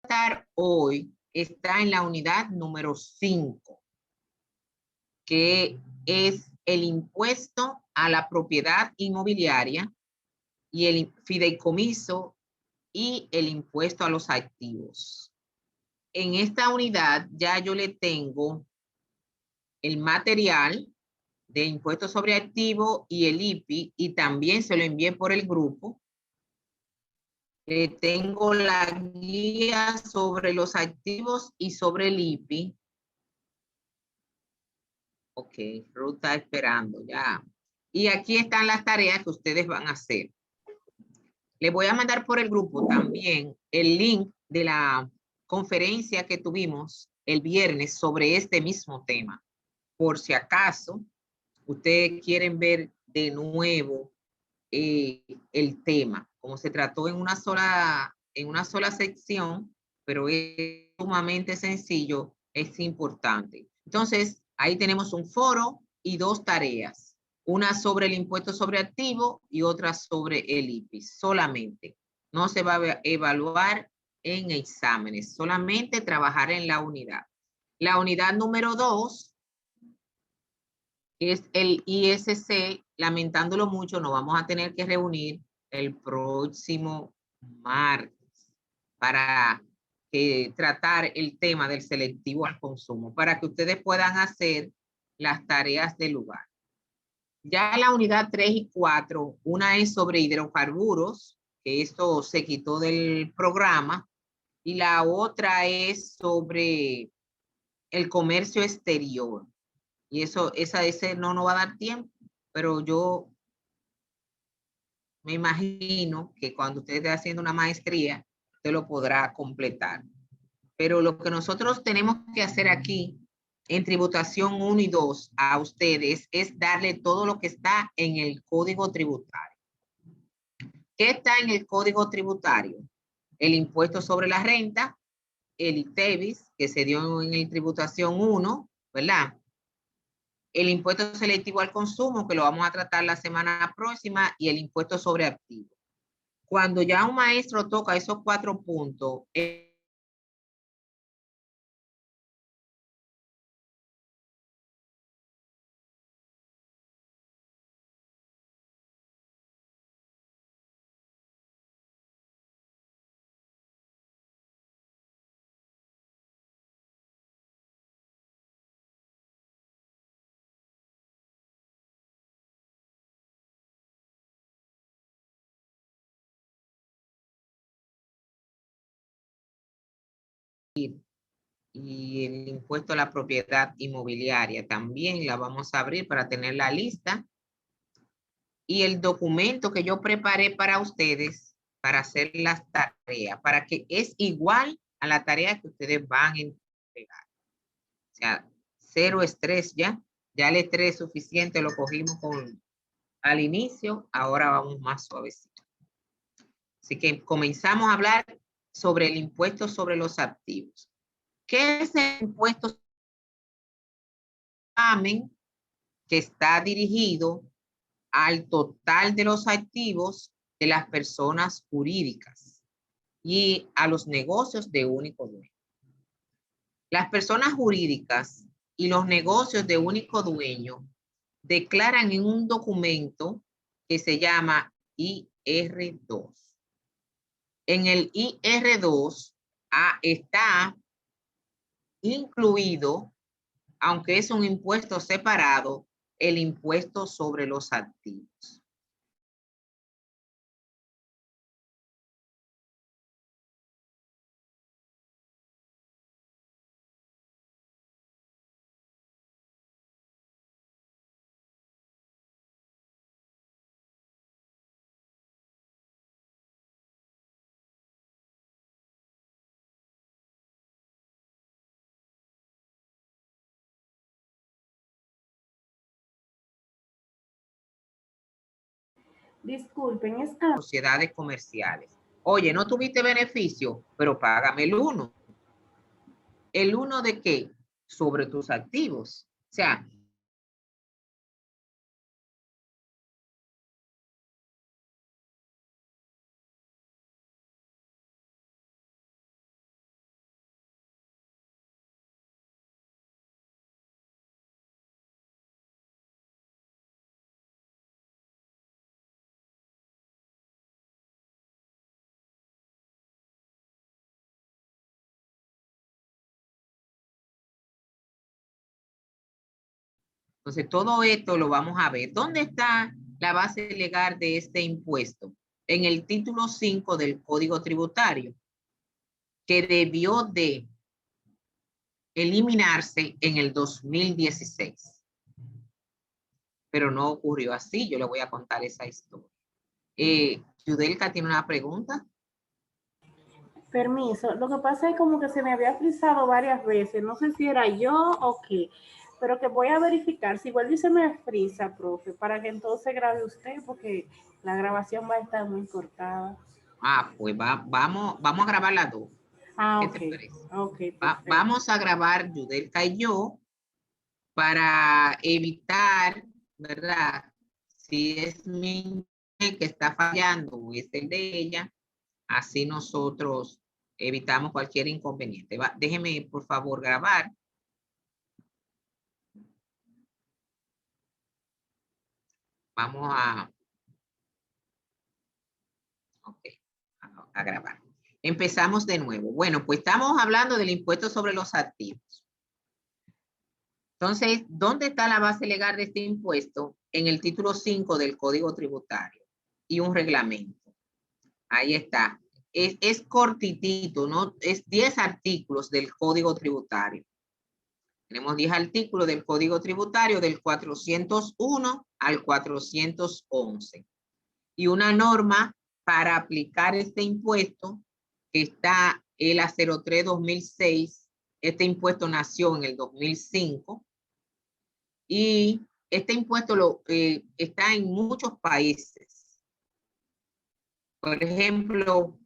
tratar hoy está en la unidad número 5, que es el impuesto a la propiedad inmobiliaria y el fideicomiso y el impuesto a los activos. En esta unidad ya yo le tengo el material de impuestos sobre activo y el IPI, y también se lo envié por el grupo. Tengo la guía sobre los activos y sobre el IPI. Ok, Ruth está esperando ya. Y aquí están las tareas que ustedes van a hacer. Les voy a mandar por el grupo también el link de la conferencia que tuvimos el viernes sobre este mismo tema. Por si acaso ustedes quieren ver de nuevo el tema, como se trató en una sola sección, pero es sumamente sencillo, es importante. Entonces, ahí tenemos un foro y 2 tareas, una sobre el impuesto sobre activo y otra sobre el IPI, solamente. No se va a evaluar en exámenes, solamente trabajar en la unidad. La unidad número 2 es el ISC. Lamentándolo mucho, nos vamos a tener que reunir el próximo martes para tratar el tema del selectivo al consumo, para que ustedes puedan hacer las tareas del lugar. Ya la unidad 3 y 4, una es sobre hidrocarburos, que esto se quitó del programa, y la otra es sobre el comercio exterior. Y ese no nos va a dar tiempo, pero yo me imagino que cuando usted esté haciendo una maestría, usted lo podrá completar. Pero lo que nosotros tenemos que hacer aquí en tributación 1 y 2 a ustedes es darle todo lo que está en el código tributario. ¿Qué está en el código tributario? El impuesto sobre la renta, el ITEVIS, que se dio en el tributación 1, ¿verdad? El impuesto selectivo al consumo, que lo vamos a tratar la semana próxima, y el impuesto sobre activos. Cuando ya un maestro toca esos 4 puntos, y el impuesto a la propiedad inmobiliaria también la vamos a abrir para tener la lista. Y el documento que yo preparé para ustedes para hacer las tareas, para que es igual a la tarea que ustedes van a entregar. O sea, cero estrés ya. Ya el estrés suficiente lo cogimos al inicio, ahora vamos más suavecito. Así que comenzamos a hablar sobre el impuesto sobre los activos. ¿Qué es el impuesto? Que está dirigido al total de los activos de las personas jurídicas y a los negocios de único dueño. Las personas jurídicas y los negocios de único dueño declaran en un documento que se llama IR2. En el IR2 está incluido, aunque es un impuesto separado, el impuesto sobre los activos. Disculpen, sociedades comerciales. Oye, ¿no tuviste beneficio? Pero págame el 1. ¿El 1 de qué? Sobre tus activos. O sea, Entonces, todo esto lo vamos a ver. ¿Dónde está la base legal de este impuesto? En el título 5 del Código Tributario, que debió de eliminarse en el 2016. Pero no ocurrió así. Yo le voy a contar esa historia. Yudelka tiene una pregunta. Permiso, lo que pasa es como que se me había frisado varias veces, no sé si era yo o qué, pero que voy a verificar, si vuelve y se me frisa, profe, para que entonces grabe usted, porque la grabación va a estar muy cortada. Pues vamos a grabar las dos. Ah, ¿Qué ok, te parece? ok, perfecto. Vamos a grabar Yudelka y yo para evitar, ¿verdad? Si es mi internet que está fallando o es el de ella, así nosotros evitamos cualquier inconveniente. Déjeme, por favor, grabar. Vamos okay, a grabar. Empezamos de nuevo. Bueno, pues estamos hablando del impuesto sobre los activos. Entonces, ¿dónde está la base legal de este impuesto? En el título 5 del Código Tributario y un reglamento. Ahí está. Es cortitito, ¿no? Es 10 artículos del Código Tributario. Tenemos 10 artículos del Código Tributario del 401 al 411. Y una norma para aplicar este impuesto que está el A03-2006. Este impuesto nació en el 2005 y este impuesto está en muchos países. Por ejemplo,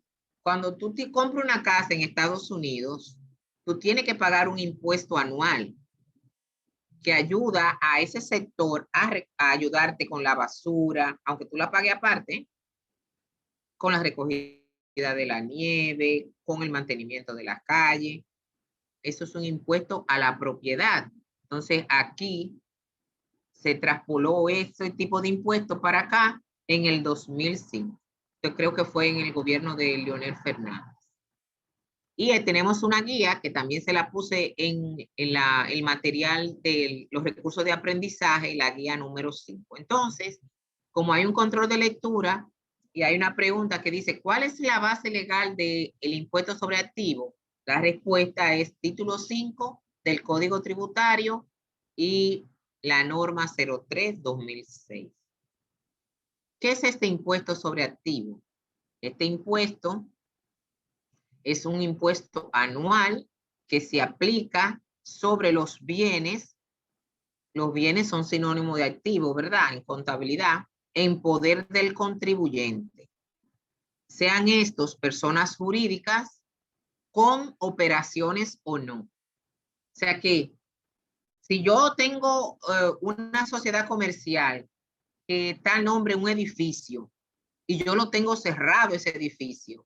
cuando tú te compras una casa en Estados Unidos, tú tienes que pagar un impuesto anual que ayuda a ese sector a ayudarte con la basura, aunque tú la pagues aparte, con la recogida de la nieve, con el mantenimiento de la calle. Eso es un impuesto a la propiedad. Entonces, aquí se traspoló ese tipo de impuesto para acá en el 2005. Yo creo que fue en el gobierno de Leonel Fernández. Y tenemos una guía que también se la puse en el material de los recursos de aprendizaje, la guía número 5. Entonces, como hay un control de lectura y hay una pregunta que dice, ¿cuál es la base legal del impuesto sobre activo? La respuesta es título 5 del Código Tributario y la norma 03-2006. ¿Qué es este impuesto sobre activo? Este impuesto es un impuesto anual que se aplica sobre los bienes. Los bienes son sinónimo de activo, ¿verdad? En contabilidad, en poder del contribuyente. Sean estos personas jurídicas con operaciones o no. O sea que si yo tengo una sociedad comercial que está en nombre de un edificio y yo lo tengo cerrado ese edificio,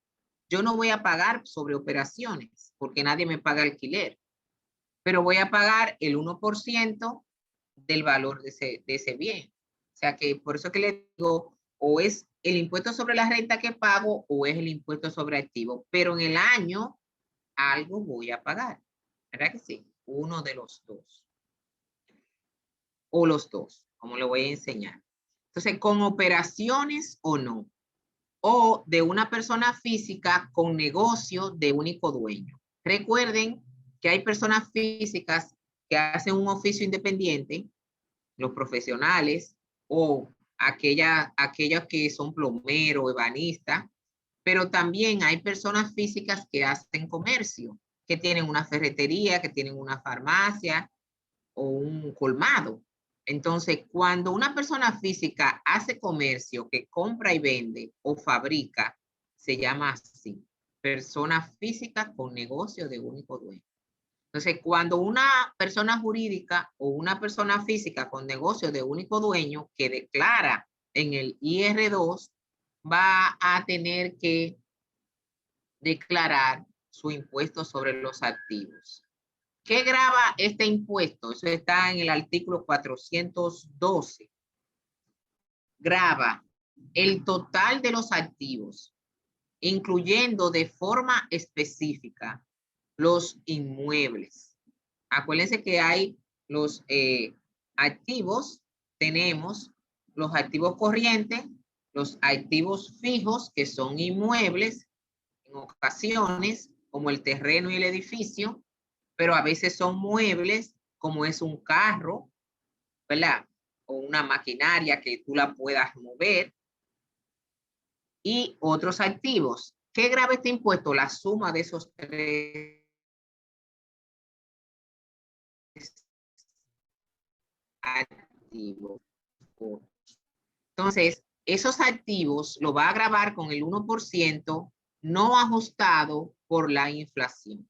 yo no voy a pagar sobre operaciones porque nadie me paga alquiler, pero voy a pagar el 1% del valor de ese bien. O sea que por eso que le digo, o es el impuesto sobre la renta que pago o es el impuesto sobre activo, pero en el año algo voy a pagar. ¿Verdad que sí? Uno de los dos. O los dos, como le voy a enseñar. Entonces, con operaciones o no. O de una persona física con negocio de único dueño. Recuerden que hay personas físicas que hacen un oficio independiente, los profesionales o aquellas que son plomeros, ebanistas, pero también hay personas físicas que hacen comercio, que tienen una ferretería, que tienen una farmacia o un colmado. Entonces, cuando una persona física hace comercio, que compra y vende o fabrica, se llama así, persona física con negocio de único dueño. Entonces, cuando una persona jurídica o una persona física con negocio de único dueño que declara en el IR2, va a tener que declarar su impuesto sobre los activos. ¿Qué grava este impuesto? Eso está en el artículo 412. Grava el total de los activos, incluyendo de forma específica los inmuebles. Acuérdense que hay activos tenemos los activos corrientes, los activos fijos, que son inmuebles, en ocasiones, como el terreno y el edificio, pero a veces son muebles, como es un carro, ¿verdad? O una maquinaria que tú la puedas mover. Y otros activos. ¿Qué grava este impuesto? La suma de esos tres activos. Entonces, esos activos lo va a gravar con el 1% no ajustado por la inflación.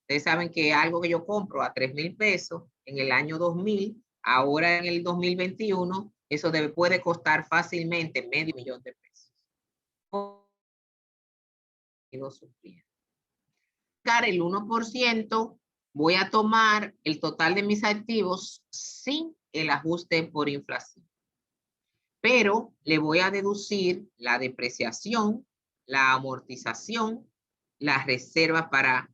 Ustedes saben que algo que yo compro a 3,000 pesos en el año 2000, ahora en el 2021, eso puede costar fácilmente $500,000 de pesos. El 1%, voy a tomar el total de mis activos sin el ajuste por inflación. Pero le voy a deducir la depreciación, la amortización, las reservas para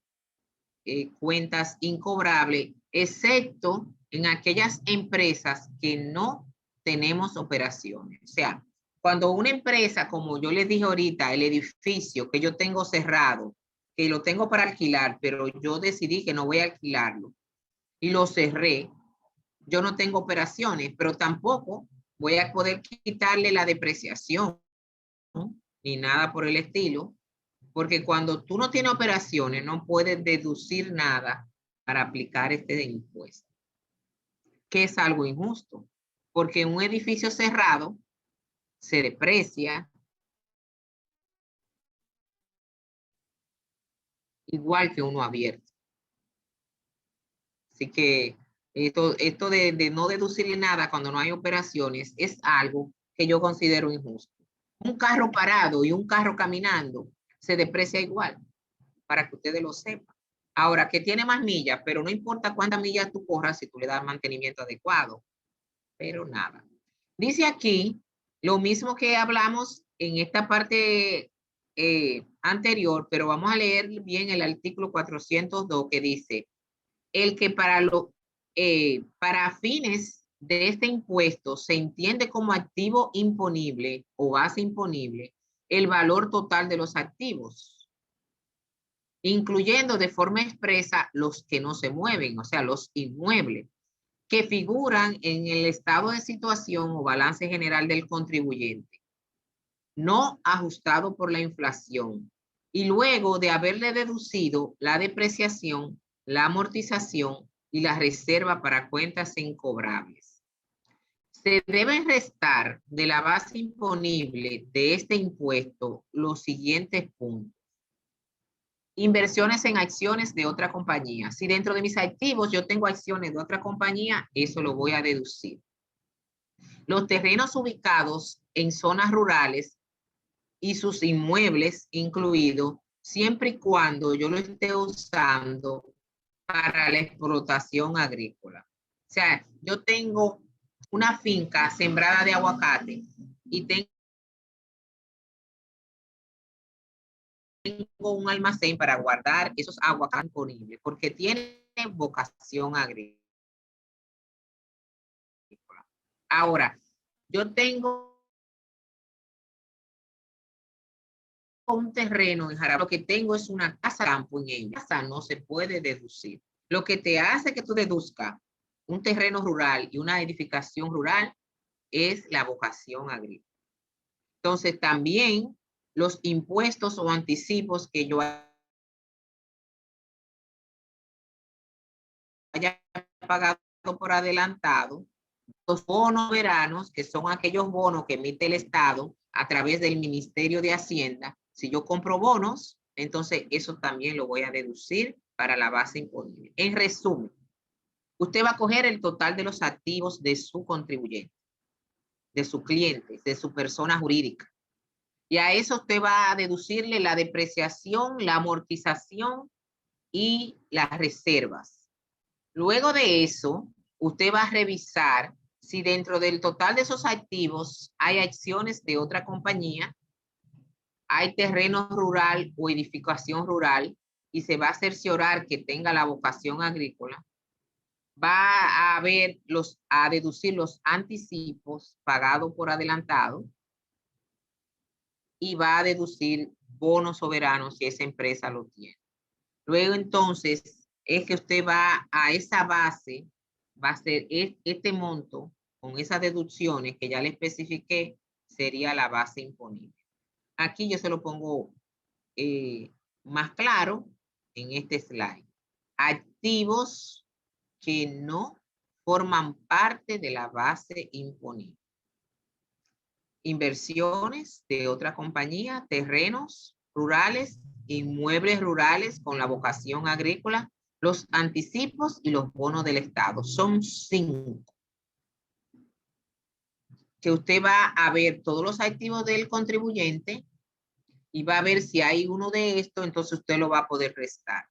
cuentas incobrables, excepto en aquellas empresas que no tenemos operaciones. O sea, cuando una empresa, como yo les dije ahorita, el edificio que yo tengo cerrado, que lo tengo para alquilar, pero yo decidí que no voy a alquilarlo y lo cerré, yo no tengo operaciones, pero tampoco voy a poder quitarle la depreciación, ¿no? Ni nada por el estilo, porque cuando tú no tienes operaciones, no puedes deducir nada para aplicar este impuesto, que es algo injusto, porque un edificio cerrado se deprecia igual que uno abierto. Así que esto de no deducirle nada cuando no hay operaciones es algo que yo considero injusto. Un carro parado y un carro caminando se deprecia igual, para que ustedes lo sepan. Ahora, que tiene más millas, pero no importa cuántas millas tú corras si tú le das mantenimiento adecuado. Pero nada. Dice aquí lo mismo que hablamos en esta parte anterior, pero vamos a leer bien el artículo 402 que dice, el que para fines de este impuesto se entiende como activo imponible o base imponible el valor total de los activos, incluyendo de forma expresa los que no se mueven, o sea, los inmuebles, que figuran en el estado de situación o balance general del contribuyente, no ajustado por la inflación, y luego de haberle deducido la depreciación, la amortización y la reserva para cuentas incobrables. Se deben restar de la base imponible de este impuesto los siguientes puntos. Inversiones en acciones de otra compañía. Si dentro de mis activos yo tengo acciones de otra compañía, eso lo voy a deducir. Los terrenos ubicados en zonas rurales y sus inmuebles incluidos, siempre y cuando yo lo esté usando para la explotación agrícola. O sea, yo tengo una finca sembrada de aguacate y tengo un almacén para guardar esos aguacates disponibles porque tiene vocación agrícola. Ahora, yo tengo un terreno en Jarabo, lo que tengo es una casa campo en ella. Casa no se puede deducir. Lo que te hace que tú deduzcas un terreno rural y una edificación rural es la vocación agrícola. Entonces, también los impuestos o anticipos que yo haya pagado por adelantado, los bonos veranos, que son aquellos bonos que emite el Estado a través del Ministerio de Hacienda. Si yo compro bonos, entonces eso también lo voy a deducir para la base imponible. En resumen, usted va a coger el total de los activos de su contribuyente, de su cliente, de su persona jurídica. Y a eso usted va a deducirle la depreciación, la amortización y las reservas. Luego de eso, usted va a revisar si dentro del total de esos activos hay acciones de otra compañía, hay terreno rural o edificación rural, y se va a cerciorar que tenga la vocación agrícola. va a deducir los anticipos pagados por adelantado y va a deducir bonos soberanos si esa empresa lo tiene. Luego entonces es que usted va a esa base, va a ser este monto con esas deducciones que ya le especifiqué, sería la base imponible. Aquí yo se lo pongo más claro en este slide. Activos que no forman parte de la base imponible. Inversiones de otra compañía, terrenos rurales, inmuebles rurales con la vocación agrícola, los anticipos y los bonos del Estado. Son 5. Que usted va a ver todos los activos del contribuyente y va a ver si hay uno de estos, entonces usted lo va a poder restar.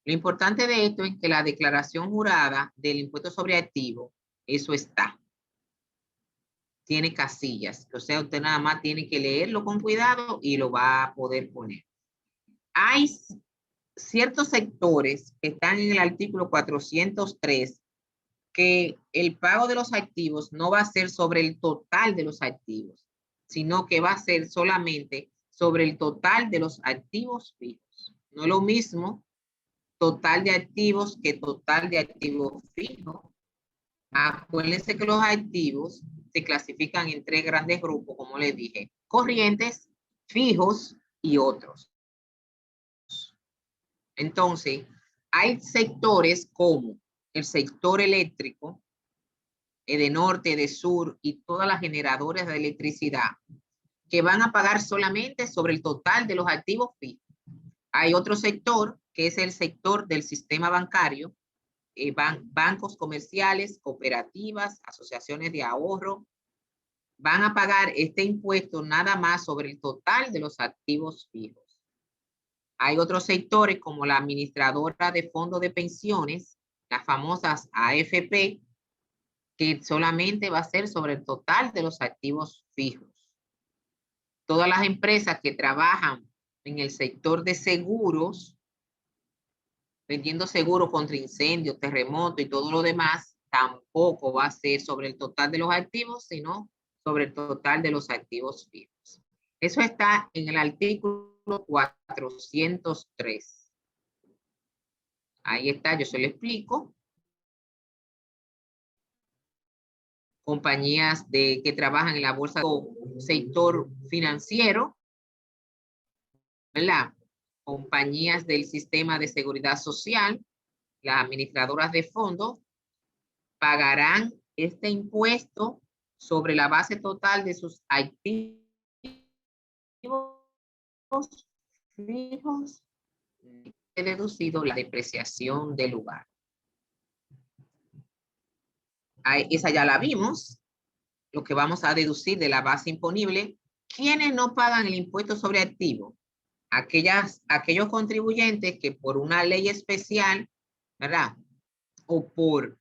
Lo importante de esto es que la declaración jurada del impuesto sobre activo, eso está. Tiene casillas, o sea, usted nada más tiene que leerlo con cuidado y lo va a poder poner. Hay ciertos sectores que están en el artículo 403 que el pago de los activos no va a ser sobre el total de los activos, sino que va a ser solamente sobre el total de los activos fijos. No es lo mismo total de activos que total de activos fijos. Acuérdense que los activos se clasifican en 3 grandes grupos, como les dije, corrientes, fijos y otros. Entonces, hay sectores como el sector eléctrico, Edenorte, Edesur y todas las generadoras de electricidad, que van a pagar solamente sobre el total de los activos fijos. Hay otro sector, que es el sector del sistema bancario, bancos comerciales, cooperativas, asociaciones de ahorro, van a pagar este impuesto nada más sobre el total de los activos fijos. Hay otros sectores como la administradora de fondos de pensiones, las famosas AFP, que solamente va a ser sobre el total de los activos fijos. Todas las empresas que trabajan en el sector de seguros, vendiendo seguros contra incendios, terremotos y todo lo demás, tampoco va a ser sobre el total de los activos, sino sobre el total de los activos fijos. Eso está en el artículo 403. Ahí está, yo se lo explico. Compañías que trabajan en la bolsa del sector financiero, ¿verdad? Compañías del sistema de seguridad social, las administradoras de fondos, pagarán este impuesto sobre la base total de sus activos fijos, deducido la depreciación del lugar. Esa ya la vimos, lo que vamos a deducir de la base imponible. ¿Quiénes no pagan el impuesto sobre activo? Aquellos contribuyentes que por una ley especial, ¿verdad? O por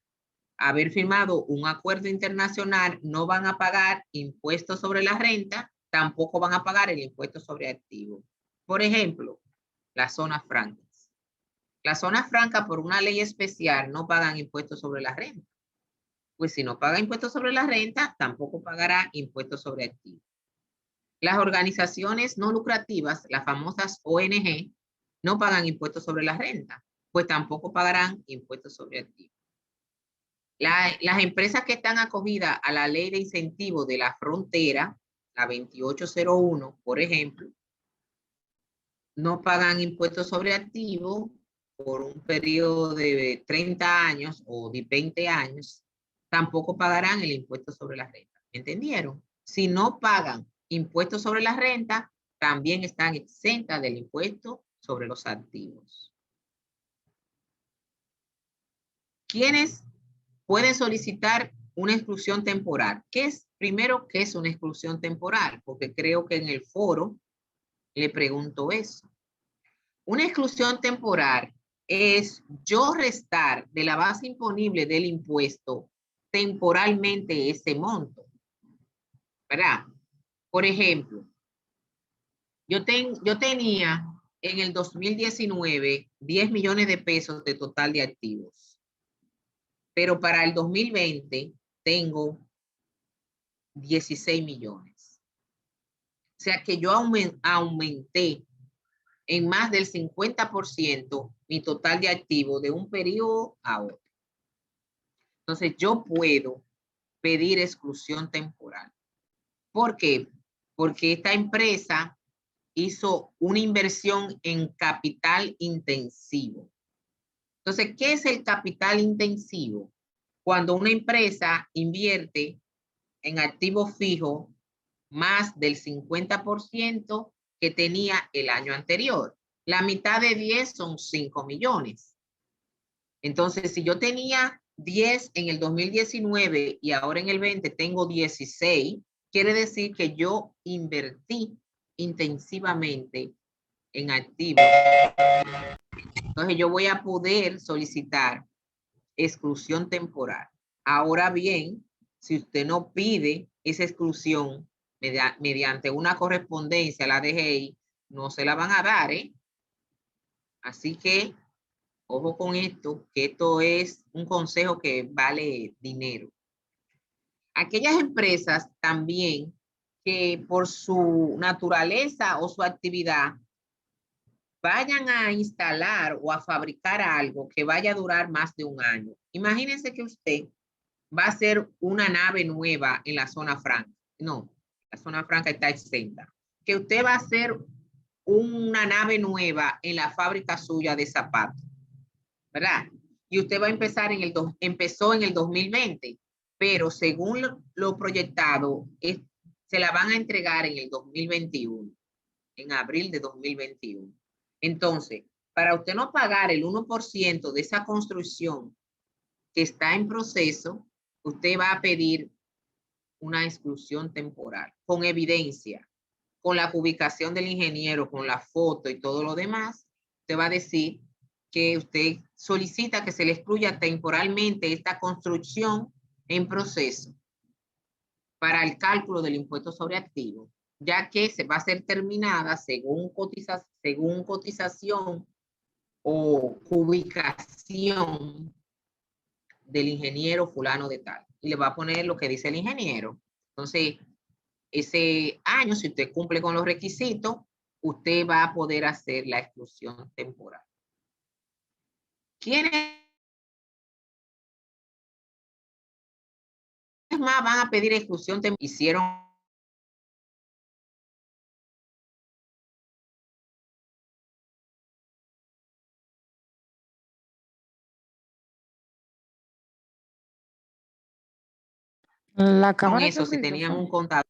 haber firmado un acuerdo internacional no van a pagar impuestos sobre la renta, tampoco van a pagar el impuesto sobre activo. Por ejemplo, las zonas francas. Las zonas francas por una ley especial no pagan impuestos sobre la renta. Pues si no paga impuestos sobre la renta, tampoco pagará impuestos sobre activo. Las organizaciones no lucrativas, las famosas ONG, no pagan impuestos sobre la renta, pues tampoco pagarán impuestos sobre activo. Las empresas que están acogidas a la ley de incentivo de la frontera, la 2801, por ejemplo, no pagan impuestos sobre activo por un periodo de 30 años o de 20 años, tampoco pagarán el impuesto sobre la renta. ¿Entendieron? Si no pagan impuestos sobre la renta, también están exentas del impuesto sobre los activos. ¿Quiénes pueden solicitar una exclusión temporal? Primero, ¿qué es una exclusión temporal? Porque creo que en el foro le pregunto eso. Una exclusión temporal es yo restar de la base imponible del impuesto temporalmente ese monto, ¿verdad? Por ejemplo, yo tenía en el 2019 10 millones de pesos de total de activos. pero para el 2020 tengo 16 millones. O sea que yo aumenté en más del 50% mi total de activos de un periodo a otro. Entonces yo puedo pedir exclusión temporal. ¿Por qué? Porque esta empresa hizo una inversión en capital intensivo. Entonces, ¿qué es el capital intensivo? Cuando una empresa invierte en activo fijo más del 50% que tenía el año anterior. La mitad de 10 son 5 millones. Entonces, si yo tenía 10 en el 2019 y ahora en el 20 tengo 16, quiere decir que yo invertí intensivamente en activos. Entonces, yo voy a poder solicitar exclusión temporal. Ahora bien, si usted no pide esa exclusión mediante una correspondencia a la DGI, no se la van a dar, ¿eh? Así que, ojo con esto, que esto es un consejo que vale dinero. Aquellas empresas también que por su naturaleza o su actividad vayan a instalar o a fabricar algo que vaya a durar más de un año. Imagínense que usted va a hacer una nave nueva en la zona franca. No, la zona franca está exenta. Que usted va a hacer una nave nueva en la fábrica suya de zapatos, ¿verdad? Y usted va a empezar empezó en el 2020, pero según lo proyectado, se la van a entregar en el 2021, en abril de 2021. Entonces, para usted no pagar el 1% de esa construcción que está en proceso, usted va a pedir una exclusión temporal con evidencia, con la ubicación del ingeniero, con la foto y todo lo demás. Usted va a decir que usted solicita que se le excluya temporalmente esta construcción en proceso para el cálculo del impuesto sobre activos, ya que se va a ser terminada según cotización o ubicación del ingeniero fulano de tal. Y le va a poner lo que dice el ingeniero. Entonces, ese año, si usted cumple con los requisitos, usted va a poder hacer la exclusión temporal. ¿Quiénes más van a pedir exclusión temporal? Hicieron La con cámara hizo eso, si ruido, tenían fue. un contador.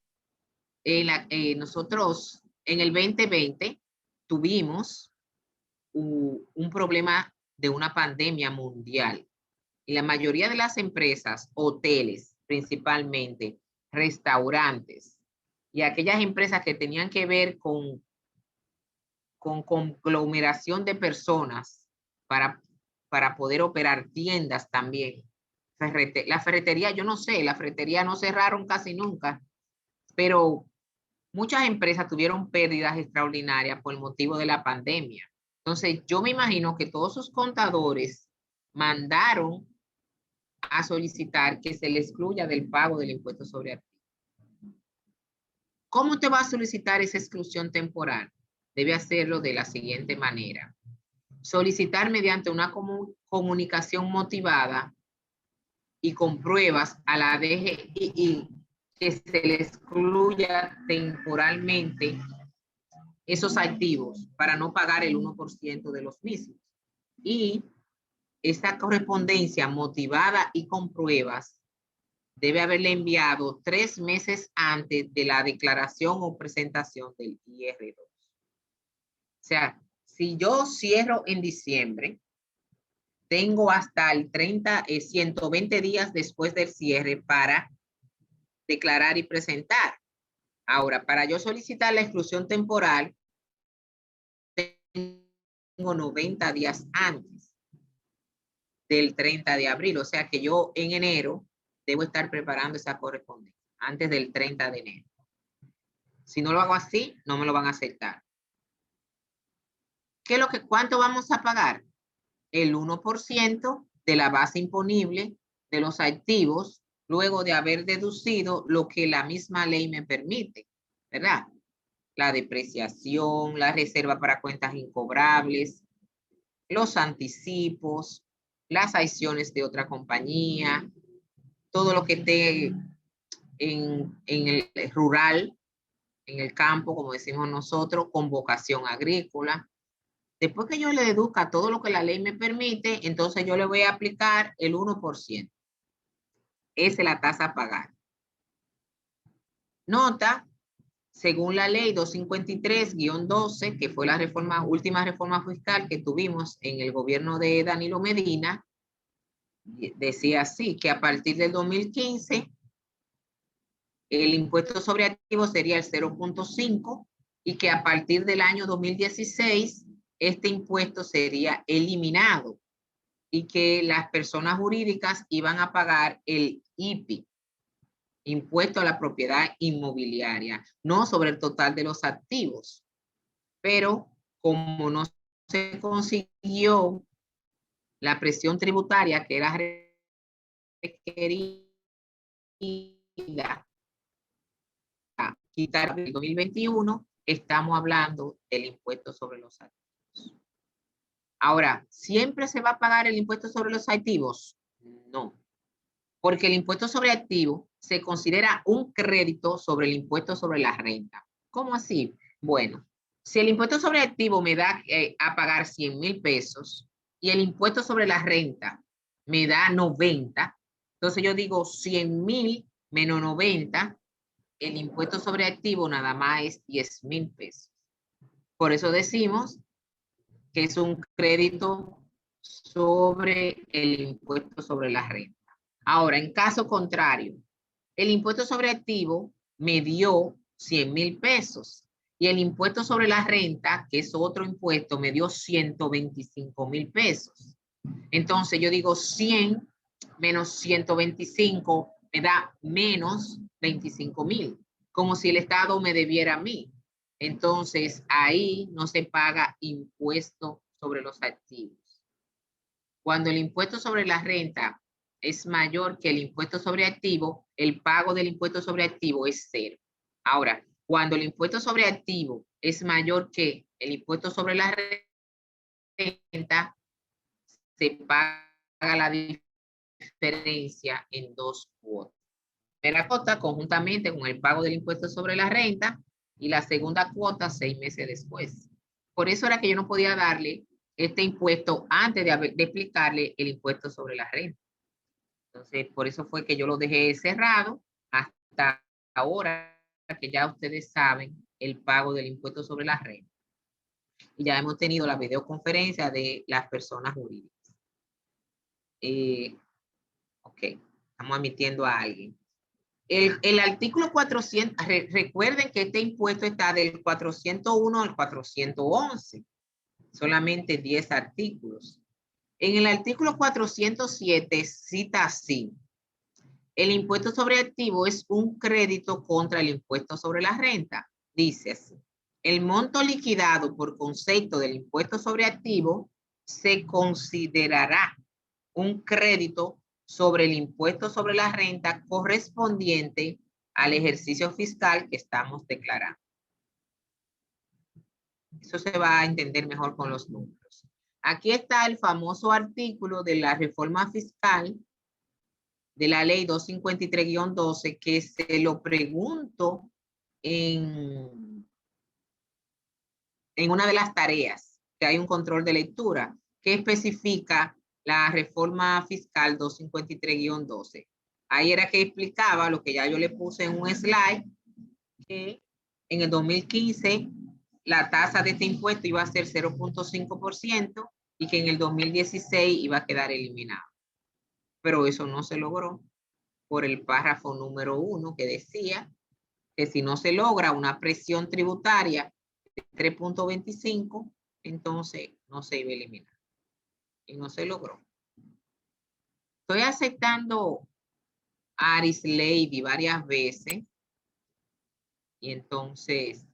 Nosotros en el 2020 tuvimos un problema de una pandemia mundial. Y la mayoría de las empresas, hoteles principalmente, restaurantes y aquellas empresas que tenían que ver con conglomeración de personas para poder operar tiendas también. La ferretería, yo no sé, la ferretería no cerraron casi nunca, pero muchas empresas tuvieron pérdidas extraordinarias por el motivo de la pandemia. Entonces, yo me imagino que todos sus contadores mandaron a solicitar que se le excluya del pago del impuesto sobre activos. ¿Cómo te va a solicitar esa exclusión temporal? Debe hacerlo de la siguiente manera. Solicitar mediante una comunicación motivada y con pruebas a la DGI que se le excluya temporalmente esos activos para no pagar el 1% de los mismos. Y esta correspondencia motivada y con pruebas debe haberle enviado 3 meses antes de la declaración o presentación del IR2. O sea, si yo cierro en diciembre, tengo hasta el 120 días después del cierre para declarar y presentar. Ahora, para yo solicitar la exclusión temporal, tengo 90 días antes del 30 de abril. O sea que yo en enero debo estar preparando esa correspondencia antes del 30 de enero. Si no lo hago así, no me lo van a aceptar. ¿Cuánto vamos a pagar? El 1% de la base imponible de los activos luego de haber deducido lo que la misma ley me permite, ¿verdad? La depreciación, la reserva para cuentas incobrables, los anticipos, las acciones de otra compañía, todo lo que esté en el rural, en el campo, como decimos nosotros, con vocación agrícola. Después que yo le deduzca todo lo que la ley me permite, entonces yo le voy a aplicar el 1%. Esa es la tasa a pagar. Nota, según la ley 253-12, que fue la última reforma fiscal que tuvimos en el gobierno de Danilo Medina, decía así, que a partir del 2015, el impuesto sobre activos sería el 0.5 y que a partir del año 2016, este impuesto sería eliminado y que las personas jurídicas iban a pagar el IPI, impuesto a la propiedad inmobiliaria, no sobre el total de los activos. Pero como no se consiguió la presión tributaria que era requerida a quitar el 2021, estamos hablando del impuesto sobre los activos. Ahora, ¿siempre se va a pagar el impuesto sobre los activos? No, porque el impuesto sobre activos se considera un crédito sobre el impuesto sobre la renta. ¿Cómo así? Bueno, si el impuesto sobre activo me da a pagar 100,000 pesos y el impuesto sobre la renta me da 90, entonces yo digo 100,000 menos 90, el impuesto sobre activo nada más es 10,000 pesos. Por eso decimos que es un crédito sobre el impuesto sobre la renta. Ahora, en caso contrario, el impuesto sobre activo me dio 100,000 pesos y el impuesto sobre la renta, que es otro impuesto, me dio 125,000 pesos. Entonces yo digo 100 menos 125 me da menos 25,000, como si el Estado me debiera a mí. Entonces ahí no se paga impuesto sobre los activos. Cuando el impuesto sobre la renta es mayor que el impuesto sobre activo, el pago del impuesto sobre activo es 0. Ahora, cuando el impuesto sobre activo es mayor que el impuesto sobre la renta, se paga la diferencia en 2 cuotas. Primera cuota conjuntamente con el pago del impuesto sobre la renta y la segunda cuota 6 meses después. Por eso era que yo no podía darle este impuesto antes de explicarle el impuesto sobre la renta. Entonces, por eso fue que yo lo dejé cerrado hasta ahora que ya ustedes saben el pago del impuesto sobre la renta. Y ya hemos tenido la videoconferencia de las personas jurídicas. Ok, estamos admitiendo a alguien. El artículo 400, recuerden que este impuesto está del 401 al 411, solamente 10 artículos. En el artículo 407 cita así: el impuesto sobre activo es un crédito contra el impuesto sobre la renta. Dice así: el monto liquidado por concepto del impuesto sobre activo se considerará un crédito sobre el impuesto sobre la renta correspondiente al ejercicio fiscal que estamos declarando. Eso se va a entender mejor con los números. Aquí está el famoso artículo de la reforma fiscal de la ley 253-12, que se lo pregunto en una de las tareas, que hay un control de lectura, que especifica la reforma fiscal 253-12. Ahí era que explicaba lo que ya yo le puse en un slide, que en el 2015 la tasa de este impuesto iba a ser 0.5% y que en el 2016 iba a quedar eliminado. Pero eso no se logró por el párrafo número 1 que decía que si no se logra una presión tributaria de 3.25, entonces no se iba a eliminar. Y no se logró. Estoy aceptando a Aris Lady varias veces y entonces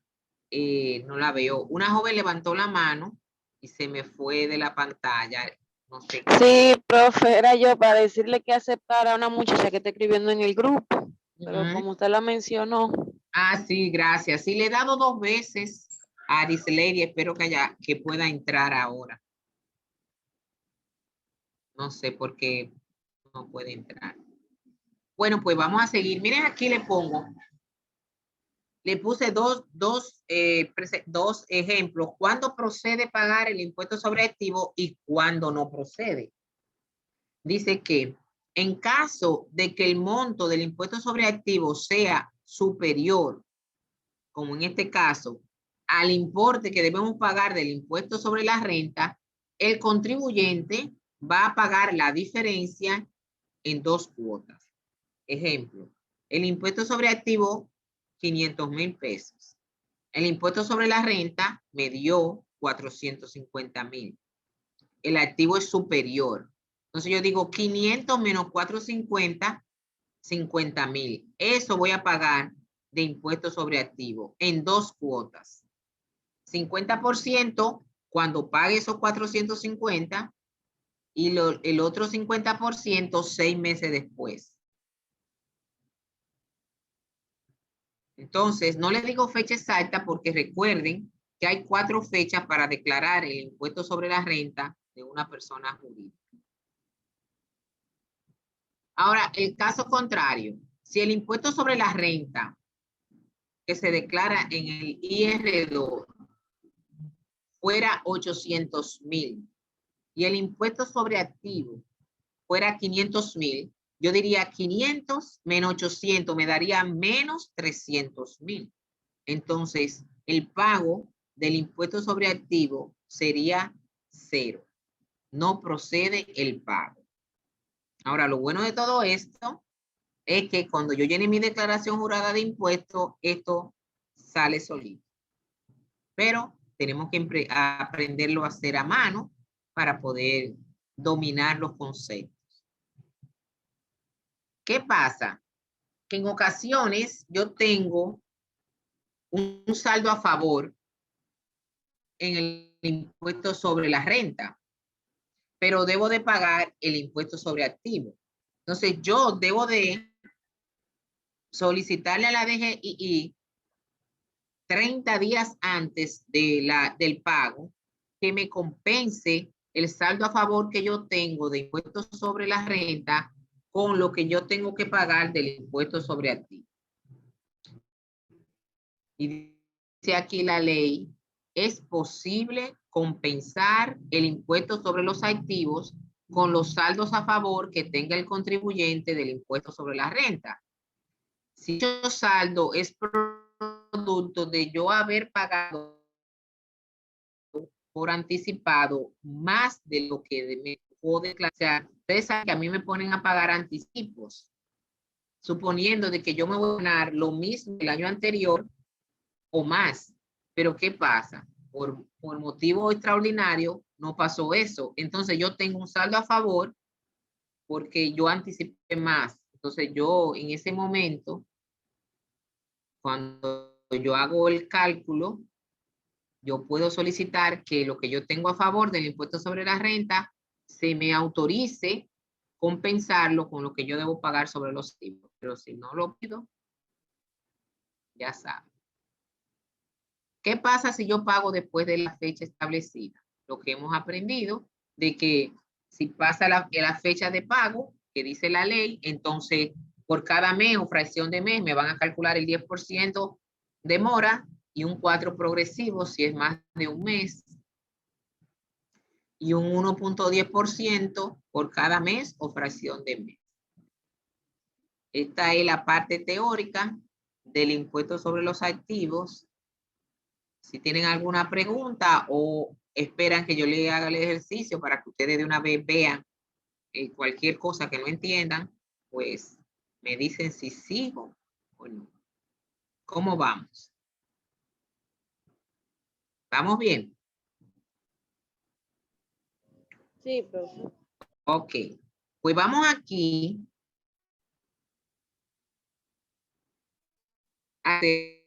no la veo. Una joven levantó la mano y se me fue de la pantalla. No sé. Sí, profe, era yo para decirle que aceptara a una muchacha que está escribiendo en el grupo, pero como usted la mencionó. Ah, sí, gracias. Sí, le he dado 2 veces a Arislady, espero que pueda entrar ahora. No sé por qué no puede entrar. Bueno, pues vamos a seguir. Miren, aquí le puse dos ejemplos. ¿Cuándo procede pagar el impuesto sobre activo y cuándo no procede? Dice que en caso de que el monto del impuesto sobre activo sea superior, como en este caso, al importe que debemos pagar del impuesto sobre la renta, el contribuyente va a pagar la diferencia en 2 cuotas. Ejemplo, el impuesto sobre activo, 500,000 pesos. El impuesto sobre la renta me dio 450,000. El activo es superior. Entonces yo digo 500 menos 450, 50,000. Eso voy a pagar de impuesto sobre activo en 2 cuotas. 50% cuando pague esos 450 y el otro 50% 6 meses después. Entonces, no les digo fecha exacta porque recuerden que hay 4 fechas para declarar el impuesto sobre la renta de una persona jurídica. Ahora, el caso contrario, si el impuesto sobre la renta que se declara en el IR2 fuera 800,000 y el impuesto sobre activo fuera 500,000, yo diría 500 menos 800 me daría menos 300,000. Entonces, el pago del impuesto sobre activo sería 0. No procede el pago. Ahora, lo bueno de todo esto es que cuando yo llene mi declaración jurada de impuestos, esto sale solito. Pero tenemos que aprenderlo a hacer a mano para poder dominar los conceptos. ¿Qué pasa? Que en ocasiones yo tengo un saldo a favor en el impuesto sobre la renta, pero debo de pagar el impuesto sobre activo. Entonces yo debo de solicitarle a la DGI 30 días antes del pago que me compense el saldo a favor que yo tengo de impuestos sobre la renta con lo que yo tengo que pagar del impuesto sobre activo. Y dice aquí la ley, es posible compensar el impuesto sobre los activos con los saldos a favor que tenga el contribuyente del impuesto sobre la renta. Si dicho saldo es producto de yo haber pagado por anticipado más de lo que me puedo declarar, ustedes saben que a mí me ponen a pagar anticipos, suponiendo de que yo me voy a ganar lo mismo el año anterior o más. Pero ¿qué pasa? Por motivo extraordinario no pasó eso. Entonces yo tengo un saldo a favor porque yo anticipé más. Entonces yo en ese momento, cuando yo hago el cálculo, yo puedo solicitar que lo que yo tengo a favor del impuesto sobre la renta se me autorice compensarlo con lo que yo debo pagar sobre los activos. Pero si no lo pido, ya saben. ¿Qué pasa si yo pago después de la fecha establecida? Lo que hemos aprendido de que si pasa la fecha de pago que dice la ley, entonces por cada mes o fracción de mes me van a calcular el 10% de mora y un 4 progresivo si es más de un mes y un 1.10% por cada mes o fracción de mes. Esta es la parte teórica del impuesto sobre los activos. Si tienen alguna pregunta o esperan que yo les haga el ejercicio para que ustedes de una vez vean cualquier cosa que no entiendan, pues me dicen si sigo o no. ¿Cómo vamos? ¿Vamos bien? Sí, profe. Ok. Pues vamos aquí a hacer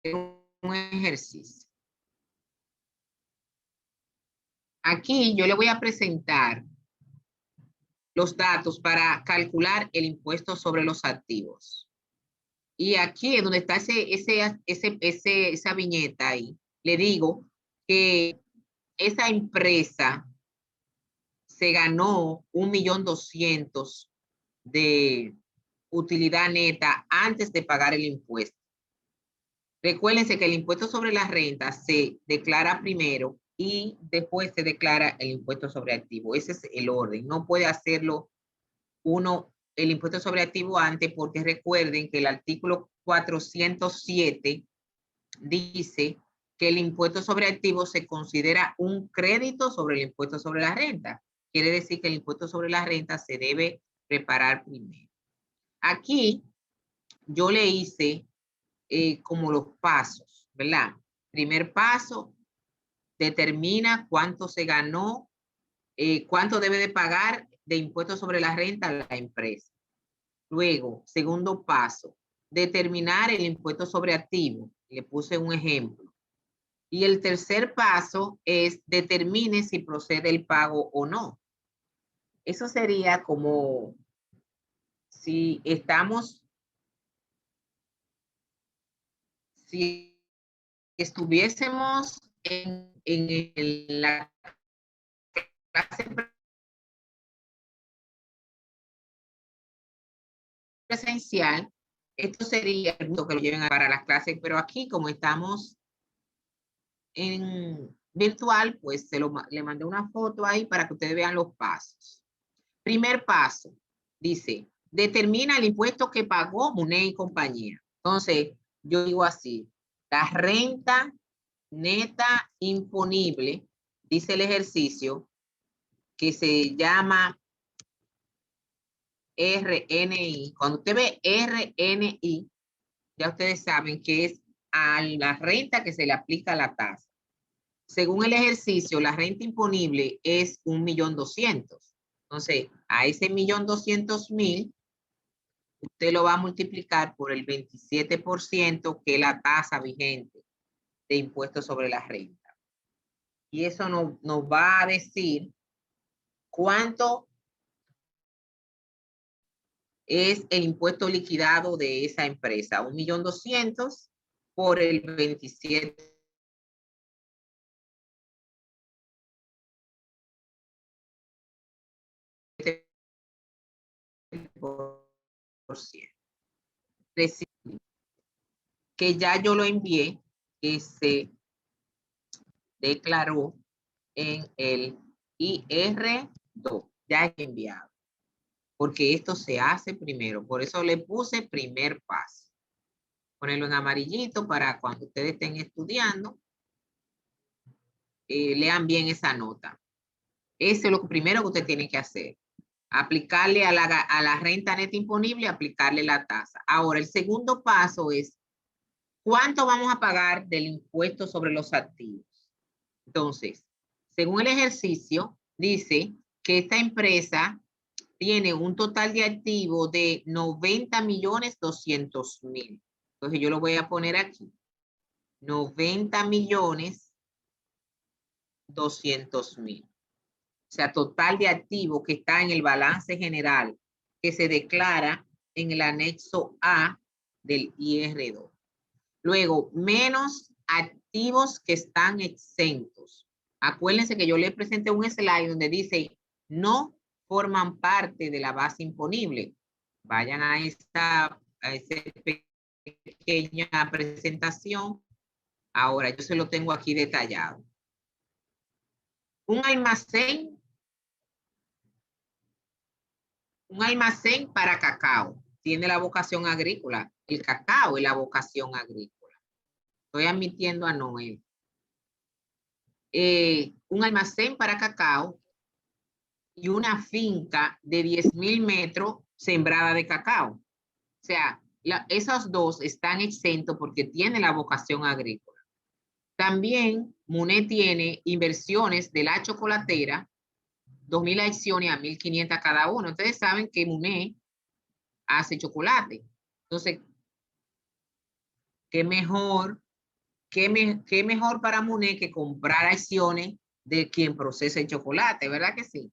un ejercicio. Aquí yo le voy a presentar los datos para calcular el impuesto sobre los activos. Y aquí es donde está esa viñeta ahí. Le digo que esa empresa se ganó 1.200.000 de utilidad neta antes de pagar el impuesto. Recuérdense que el impuesto sobre la renta se declara primero y después se declara el impuesto sobre activo. Ese es el orden. No puede hacerlo uno el impuesto sobre activo antes, porque recuerden que el artículo 407 dice que el impuesto sobre activo se considera un crédito sobre el impuesto sobre la renta. Quiere decir que el impuesto sobre la renta se debe preparar primero. Aquí yo le hice como los pasos, ¿verdad? Primer paso, determina cuánto se ganó, cuánto debe de pagar de impuestos sobre la renta a la empresa. Luego, segundo paso, determinar el impuesto sobre activo. Le puse un ejemplo. Y el tercer paso es determine si procede el pago o no. Eso sería como si estuviésemos en la clase presencial, esto sería lo que lo lleven para las clases, pero aquí como estamos en virtual, pues le mandé una foto ahí para que ustedes vean los pasos. Primer paso, dice, determina el impuesto que pagó Muné y compañía. Entonces, yo digo así, la renta neta imponible, dice el ejercicio, que se llama RNI. Cuando usted ve RNI, ya ustedes saben que es a la renta que se le aplica la tasa. Según el ejercicio, la renta imponible es 1.200.000. Entonces, a ese 1.200.000, usted lo va a multiplicar por el 27%, que es la tasa vigente de impuestos sobre la renta. Y eso nos va a decir cuánto es el impuesto liquidado de esa empresa. 1.200.000 por el 27%. Que ya yo lo envié, que se declaró en el IR2. Ya es enviado. Porque esto se hace primero. Por eso le puse primer paso. Ponerlo en amarillito para cuando ustedes estén estudiando, lean bien esa nota. Eso es lo primero que usted tiene que hacer. Aplicarle a la renta neta imponible, aplicarle la tasa. Ahora, el segundo paso es, ¿cuánto vamos a pagar del impuesto sobre los activos? Entonces, según el ejercicio, dice que esta empresa tiene un total de activos de 90.200.000. Entonces, yo lo voy a poner aquí. 90.200.000. O sea, total de activos que está en el balance general que se declara en el anexo A del IR2. Luego, menos activos que están exentos. Acuérdense que yo les presenté un slide donde dice no forman parte de la base imponible. Vayan a esa pequeña presentación. Ahora, yo se lo tengo aquí detallado. Un almacén para cacao. Tiene la vocación agrícola. El cacao es la vocación agrícola. Estoy admitiendo a Noel. Un almacén para cacao y una finca de 10.000 metros sembrada de cacao. O sea, esos dos están exentos porque tienen la vocación agrícola. También Muné tiene inversiones de la chocolatera, 2.000 acciones a 1.500 cada uno. Ustedes saben que Muné hace chocolate. Entonces, qué mejor para Muné que comprar acciones de quien procesa el chocolate, ¿verdad que sí?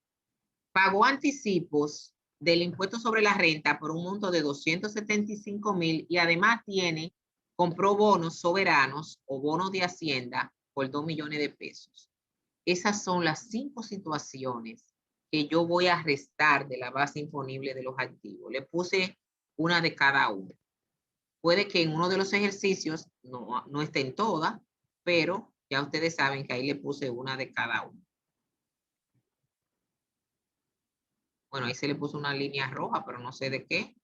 Pagó anticipos del impuesto sobre la renta por un monto de 275,000 y además compró bonos soberanos o bonos de Hacienda por 2 millones de pesos. Esas son las 5 situaciones que yo voy a restar de la base imponible de los activos. Le puse una de cada una. Puede que en uno de los ejercicios no estén todas, pero ya ustedes saben que ahí le puse una de cada una. Bueno, ahí se le puso una línea roja, pero no sé de qué.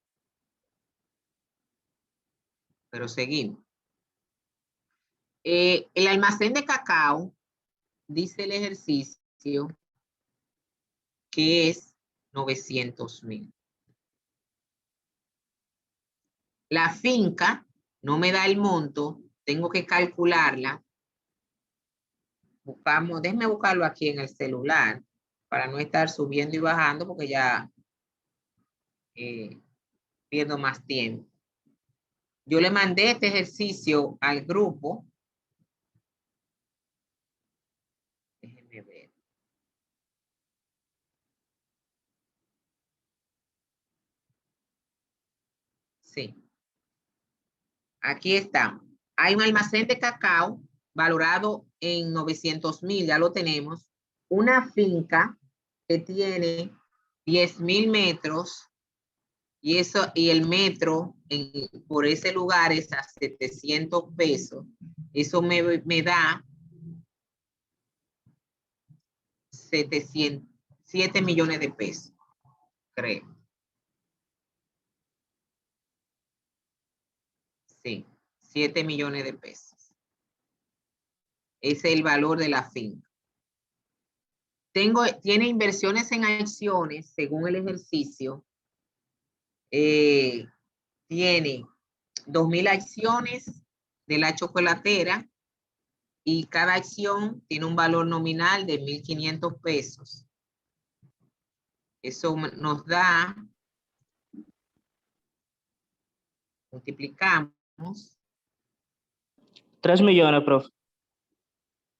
Pero seguimos. El almacén de cacao, dice el ejercicio, que es 900,000. La finca no me da el monto, tengo que calcularla. Déjenme buscarlo aquí en el celular para no estar subiendo y bajando porque ya pierdo más tiempo. Yo le mandé este ejercicio al grupo. Déjenme ver. Sí. Aquí está. Hay un almacén de cacao valorado en 900,000, ya lo tenemos. Una finca que tiene 10,000 metros y el metro por ese lugar es a 700 pesos. Eso me da 7 millones de pesos, creo. Sí, 7 millones de pesos. Ese es el valor de la finca. Tiene inversiones en acciones, según el ejercicio. Tiene 2,000 acciones de la chocolatera y cada acción tiene un valor nominal de 1,500 pesos. Eso nos da, multiplicamos. 3 millones, profe.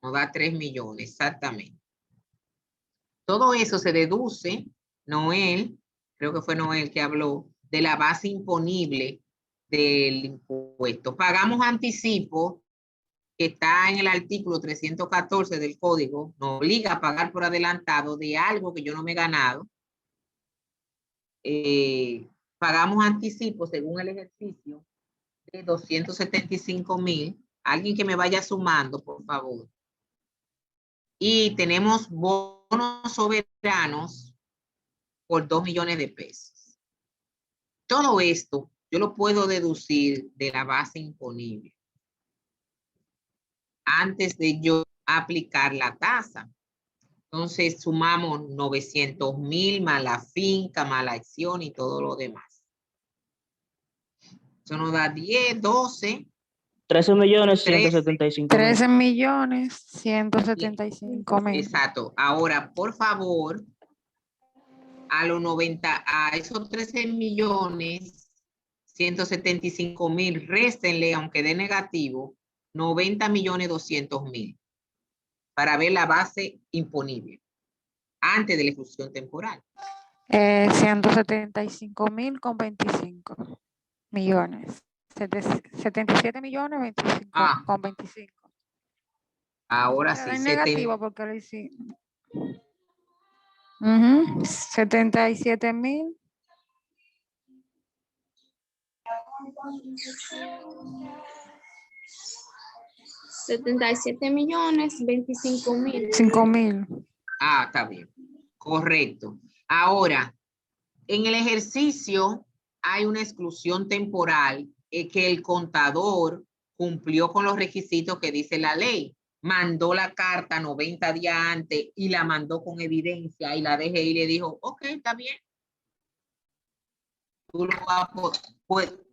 Nos da 3 millones, exactamente. Todo eso se deduce, Noel, creo que fue Noel que habló, de la base imponible del impuesto. Pagamos anticipo, que está en el artículo 314 del código, nos obliga a pagar por adelantado de algo que yo no me he ganado. Pagamos anticipo, según el ejercicio, de 275,000. Alguien que me vaya sumando, por favor. Y tenemos bonos soberanos por 2 millones de pesos. Todo esto yo lo puedo deducir de la base imponible antes de yo aplicar la tasa. Entonces sumamos 900,000 más la finca, más la acción y todo lo demás. Eso nos da 10, 12. 13 millones 175 mil. 13 millones 175 mil. Exacto. Ahora, por favor, a esos 13 millones 175 mil, réstenle, aunque dé negativo, 90 millones 200 mil para ver la base imponible antes de la ejecución temporal. 175 mil con 25 millones. 77 millones 25 con 25. Ahora Pero sí. es negativo porque lo hicimos. 77 mil. $77,025,000. 5,000. Está bien. Correcto. Ahora, en el ejercicio hay una exclusión temporal que el contador cumplió con los requisitos que dice la ley. Mandó la carta 90 días antes y la mandó con evidencia y la DGI le dijo, ok, está bien. Tú lo vas a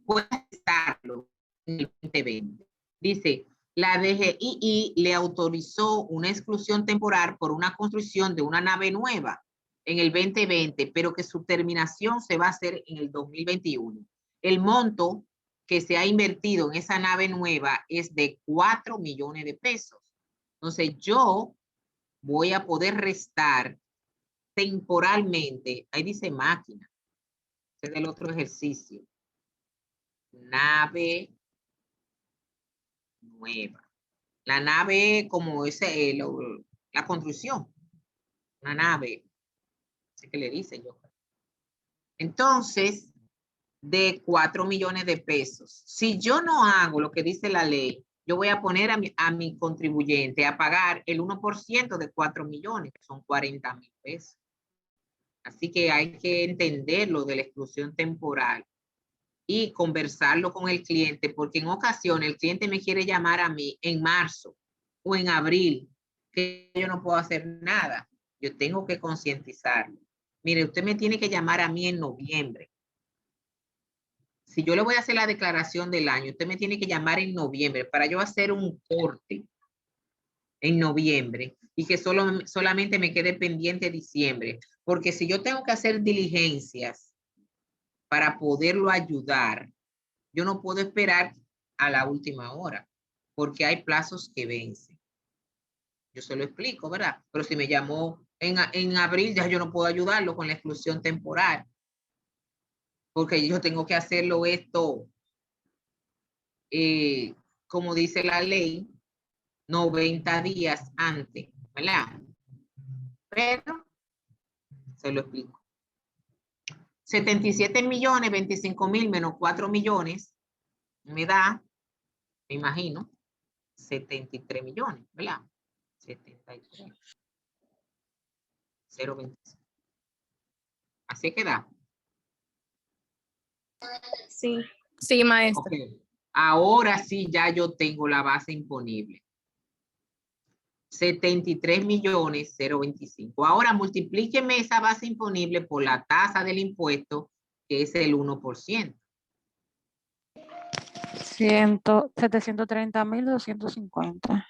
puedes estarlo en el 2020. Dice, la DGI le autorizó una exclusión temporal por una construcción de una nave nueva en el 2020, pero que su terminación se va a hacer en el 2021. El monto que se ha invertido en esa nave nueva es de 4 millones de pesos. Entonces yo voy a poder restar temporalmente, ahí dice máquina, ese es el otro ejercicio, nave nueva. La nave como ese, la construcción, una nave, así que le dicen yo. Entonces, de 4 millones de pesos. Si yo no hago lo que dice la ley, yo voy a poner a mi contribuyente a pagar el 1% de 4 millones, que son 40,000 pesos. Así que hay que entender lo de la exclusión temporal y conversarlo con el cliente, porque en ocasiones el cliente me quiere llamar a mí en marzo o en abril, que yo no puedo hacer nada. Yo tengo que concientizarlo. Mire, usted me tiene que llamar a mí en noviembre. Si yo le voy a hacer la declaración del año, usted me tiene que llamar en noviembre para yo hacer un corte en noviembre y que solamente me quede pendiente diciembre. Porque si yo tengo que hacer diligencias para poderlo ayudar, yo no puedo esperar a la última hora porque hay plazos que vencen. Yo se lo explico, ¿verdad? Pero si me llamó en abril, ya yo no puedo ayudarlo con la exclusión temporal. Porque yo tengo que hacerlo esto, como dice la ley, 90 días antes, ¿verdad? Pero, se lo explico. 77 millones, 25 mil menos 4 millones, me da, me imagino, 73 millones, ¿verdad? 73. 0.25. Así que da. Sí, sí, maestra. Okay. Ahora sí ya yo tengo la base imponible. 73 millones 025. Ahora multiplíqueme esa base imponible por la tasa del impuesto, que es el 1%. 730.250.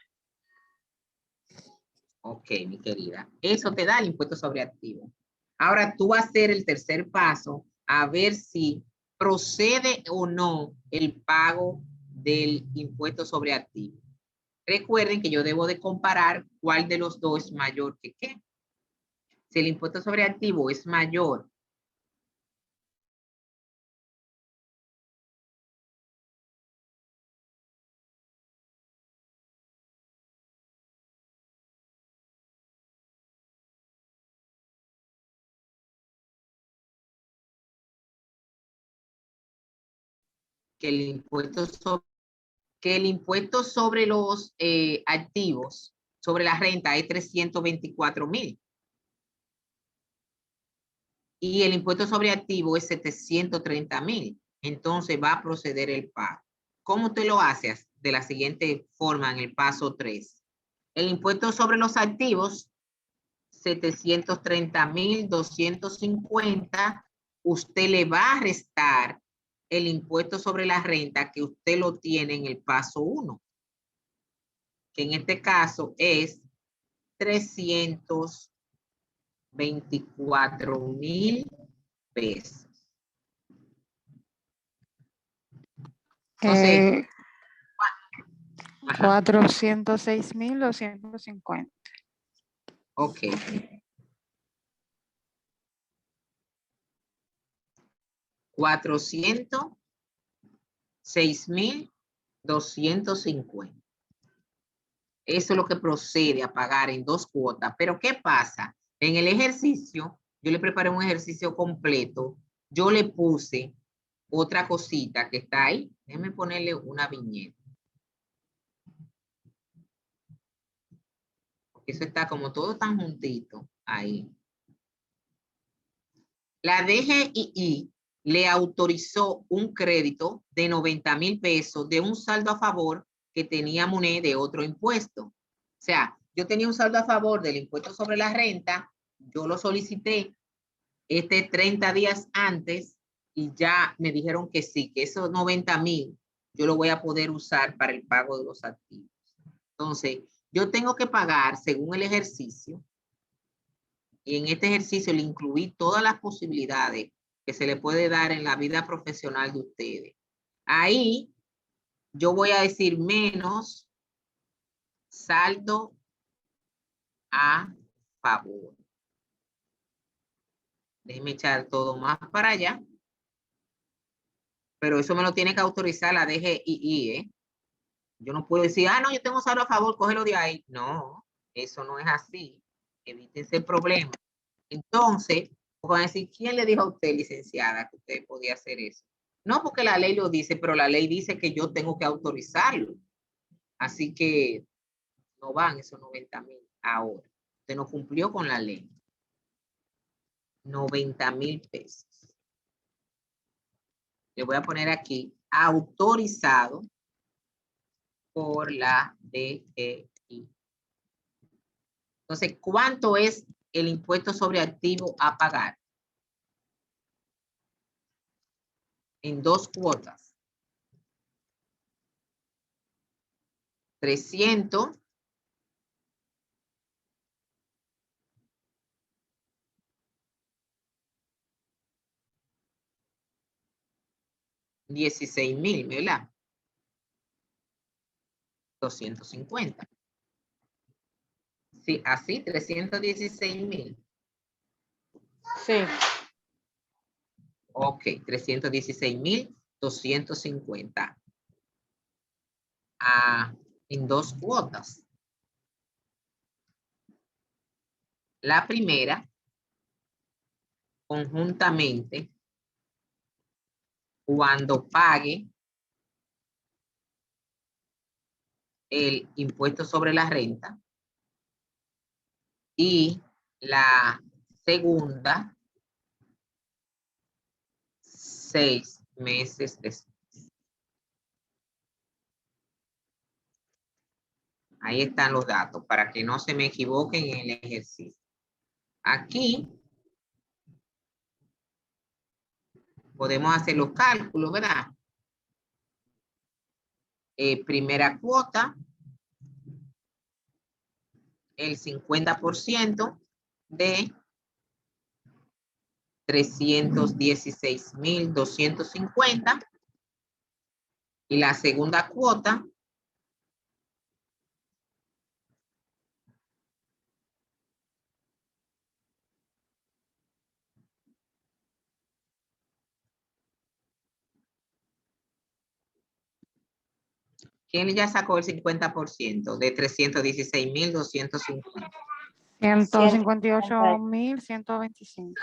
Ok, mi querida. Eso te da el impuesto sobre activo. Ahora tú vas a hacer el tercer paso a ver si procede o no el pago del impuesto sobre activo. Recuerden que yo debo de comparar cuál de los dos es mayor que qué. Si el impuesto sobre activo es mayor que el impuesto sobre los activos, sobre la renta, es 324,000. Y el impuesto sobre activo es 730,000. Entonces va a proceder el pago. ¿Cómo usted lo hace? De la siguiente forma en el paso 3. El impuesto sobre los activos, 730,250. Usted le va a restar el impuesto sobre la renta que usted lo tiene en el paso 1, que en este caso es 324,000 pesos. Entonces, 406.250. ok. 406,250. Eso es lo que procede a pagar en 2 cuotas. Pero ¿qué pasa? En el ejercicio, yo le preparé un ejercicio completo. Yo le puse otra cosita que está ahí. Déjeme ponerle una viñeta. Porque eso está como todo tan juntito ahí. La DGII le autorizó un crédito de 90,000 pesos de un saldo a favor que tenía MUNE de otro impuesto. O sea, yo tenía un saldo a favor del impuesto sobre la renta, yo lo solicité 30 días antes y ya me dijeron que sí, que esos 90,000 yo lo voy a poder usar para el pago de los activos. Entonces, yo tengo que pagar según el ejercicio, y en este ejercicio le incluí todas las posibilidades que se le puede dar en la vida profesional de ustedes. Ahí yo voy a decir menos saldo a favor. Déjeme echar todo más para allá. Pero eso me lo tiene que autorizar la DGII, ¿eh? Yo no puedo decir, no, yo tengo saldo a favor, cógelo de ahí. No, eso no es así. Evítense el problema. Entonces, van a decir, ¿quién le dijo a usted, licenciada, que usted podía hacer eso? No, porque la ley lo dice, pero la ley dice que yo tengo que autorizarlo. Así que no van esos 90,000 ahora. Usted no cumplió con la ley. 90,000 pesos. Le voy a poner aquí, autorizado por la DGI. Entonces, ¿cuánto es el impuesto sobre activo a pagar? En 2 cuotas. 300. $16,000, ¿verdad? 250. Sí, así, 316,000. Sí. Ok, 316,250. En 2 cuotas. La primera, conjuntamente, cuando pague el impuesto sobre la renta, y la segunda, 6 meses después. Ahí están los datos para que no se me equivoquen en el ejercicio. Aquí podemos hacer los cálculos, ¿verdad? Primera cuota, el 50% de 316,250. Y la segunda cuota, ¿quién ya sacó el 50% de 316,250? 158,125.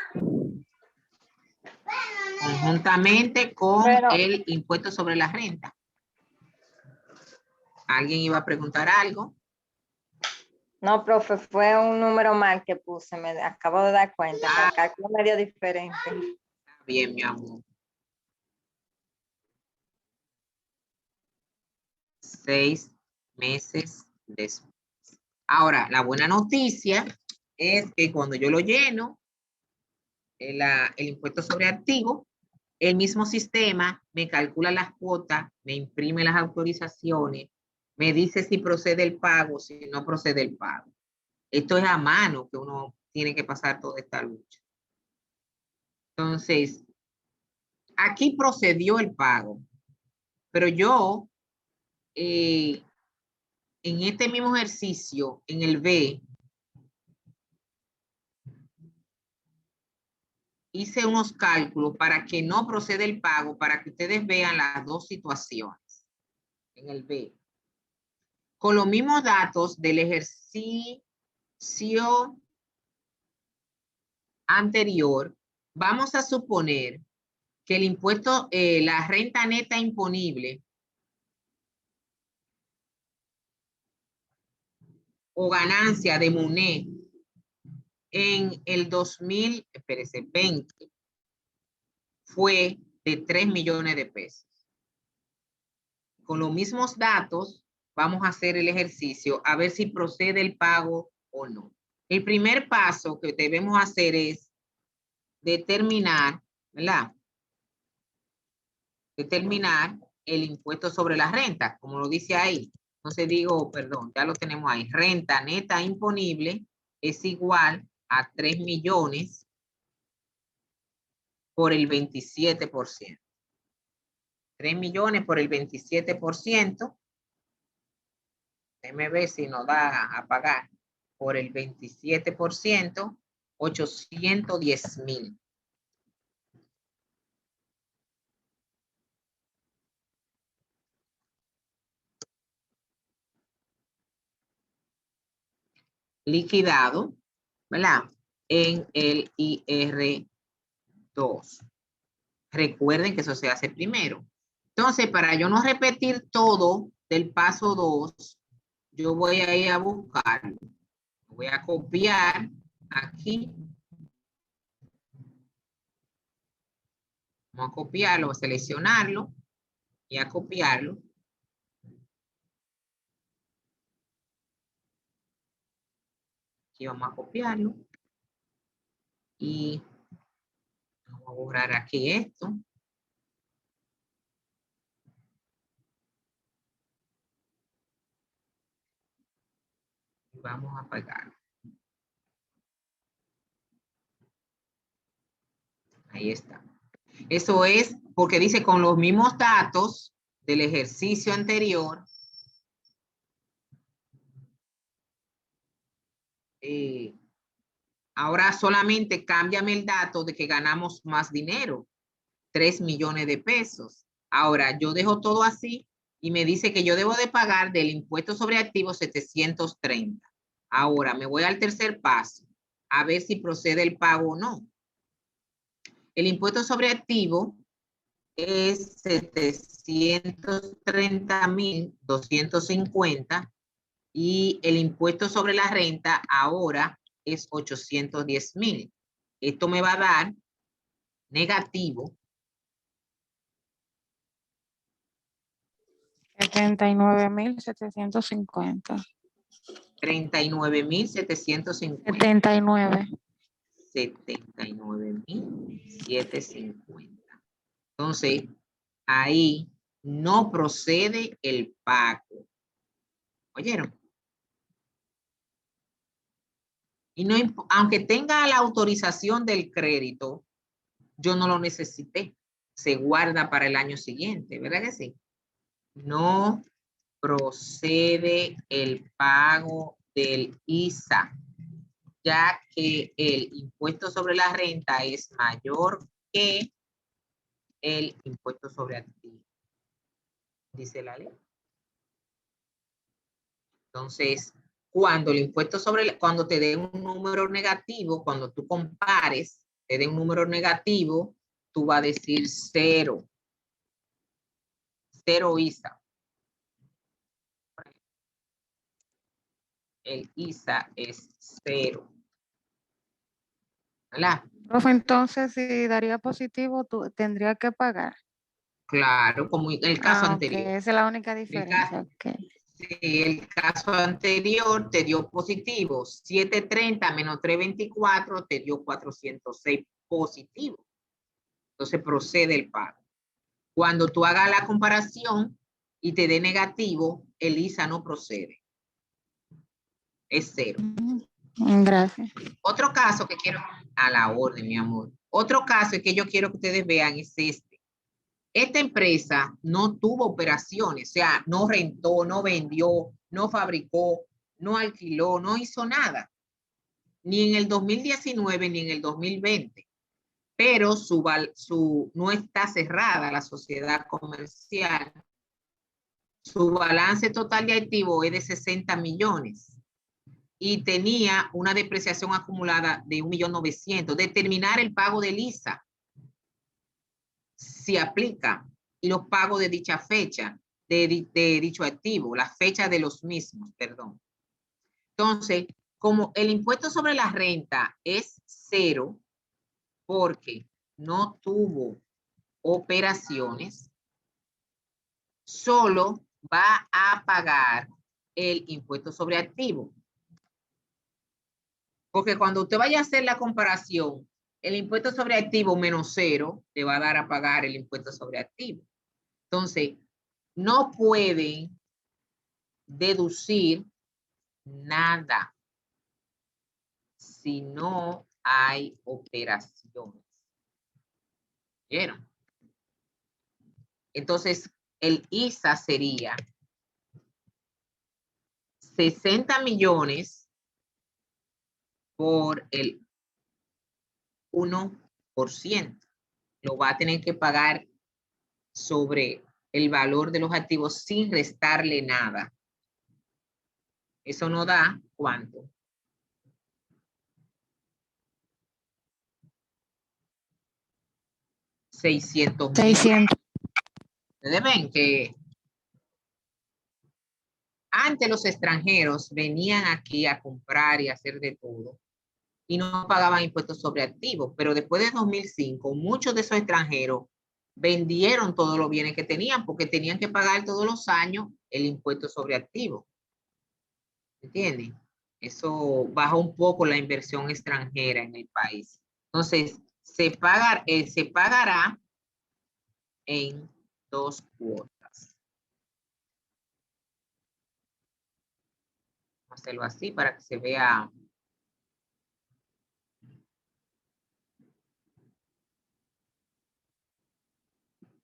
Conjuntamente con Pero- el impuesto sobre la renta. ¿Alguien iba a preguntar algo? No, profe, fue un número mal que puse, me acabo de dar cuenta, que el cálculo medio diferente. Está bien, mi amor. 6 meses después. Ahora, la buena noticia es que cuando yo lo lleno, el impuesto sobre activo, el mismo sistema me calcula las cuotas, me imprime las autorizaciones, me dice si procede el pago, si no procede el pago. Esto es a mano que uno tiene que pasar toda esta lucha. Entonces, aquí procedió el pago, pero yo, en este mismo ejercicio, en el B, hice unos cálculos para que no proceda el pago, para que ustedes vean las dos situaciones en el B. Con los mismos datos del ejercicio anterior, vamos a suponer que el impuesto, la renta neta imponible o ganancia de MUNE en el 2020 fue de 3 millones de pesos. Con los mismos datos, vamos a hacer el ejercicio a ver si procede el pago o no. El primer paso que debemos hacer es determinar, ¿verdad? Determinar el impuesto sobre la renta, como lo dice ahí. Entonces digo, perdón, ya lo tenemos ahí. Renta neta imponible es igual a 3 millones por el 27%. 3 millones por el 27%. Déjeme ver si nos da a pagar. por el 27%, 810,000. Liquidado, ¿verdad? En el IR2. Recuerden que eso se hace primero. Entonces, para yo no repetir todo del paso 2, yo voy a ir a buscarlo. Voy a copiar aquí. Vamos a copiarlo, a seleccionarlo y a copiarlo. Aquí vamos a copiarlo. Y vamos a borrar aquí esto. Vamos a pegarlo. Ahí está. Eso es porque dice con los mismos datos del ejercicio anterior. Ahora solamente cámbiame el dato de que ganamos más dinero. 3 millones de pesos. Ahora yo dejo todo así y me dice que yo debo de pagar del impuesto sobre activos 730. Ahora me voy al tercer paso a ver si procede el pago o no. El impuesto sobre activo es 730,250 y el impuesto sobre la renta ahora es 810,000. Esto me va a dar negativo 79,750. 39,750. 79. 79,750. Entonces, ahí no procede el pago. ¿Oyeron? Y no, aunque tenga la autorización del crédito, yo no lo necesité. Se guarda para el año siguiente, ¿verdad que sí? No procede el pago del ISA, ya que el impuesto sobre la renta es mayor que el impuesto sobre activo, dice la ley. Entonces, cuando el impuesto sobre, cuando te den un número negativo, cuando tú compares, te den un número negativo, tú vas a decir 0. 0 ISA. El ISA es 0. ¿Verdad? Profe, entonces si daría positivo, tú tendría que pagar. Claro, como el caso anterior. Esa es la única diferencia. El caso anterior te dio positivo, 730 menos 324 te dio 406 positivo. Entonces procede el pago. Cuando tú hagas la comparación y te dé negativo, el ISA no procede. Es 0. Gracias. Otro caso que quiero, a la orden, mi amor. Otro caso que yo quiero que ustedes vean es este. Esta empresa no tuvo operaciones, o sea, no rentó, no vendió, no fabricó, no alquiló, no hizo nada. Ni en el 2019 ni en el 2020. Pero no está cerrada la sociedad comercial. Su balance total de activos es de 60 millones. Y tenía una depreciación acumulada de 1.900.000. Determinar el pago del ISA. Si aplica los pagos de dicha fecha, de dicho activo, la fecha de los mismos, perdón. Entonces, como el impuesto sobre la renta es 0, porque no tuvo operaciones, solo va a pagar el impuesto sobre activo. Porque cuando usted vaya a hacer la comparación, el impuesto sobre activo menos 0 le va a dar a pagar el impuesto sobre activo. Entonces, no pueden deducir nada si no hay operaciones. ¿Vieron? Entonces, el ISA sería 60 millones por el 1%. Lo va a tener que pagar sobre el valor de los activos sin restarle nada. Eso no da ¿cuánto? 600,000. 600. Ustedes ven que antes los extranjeros venían aquí a comprar y hacer de todo y no pagaban impuestos sobre activos, pero después de 2005, muchos de esos extranjeros vendieron todos los bienes que tenían porque tenían que pagar todos los años el impuesto sobre activos. ¿Entienden? Eso baja un poco la inversión extranjera en el país. Entonces, se pagará en 2 cuotas. Vamos a hacerlo así para que se vea.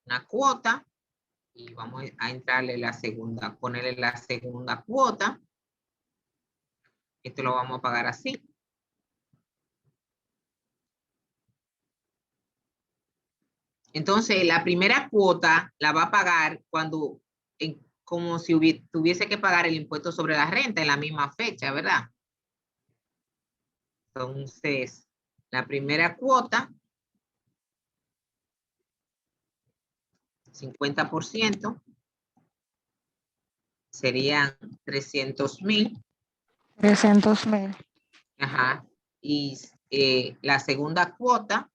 Una cuota y vamos a entrarle la segunda, ponerle la segunda cuota. Esto lo vamos a pagar así. Entonces, la primera cuota la va a pagar cuando, como si tuviese que pagar el impuesto sobre la renta en la misma fecha, ¿verdad? Entonces, la primera cuota, 50%, serían 300,000. 300,000. Ajá. Y la segunda cuota,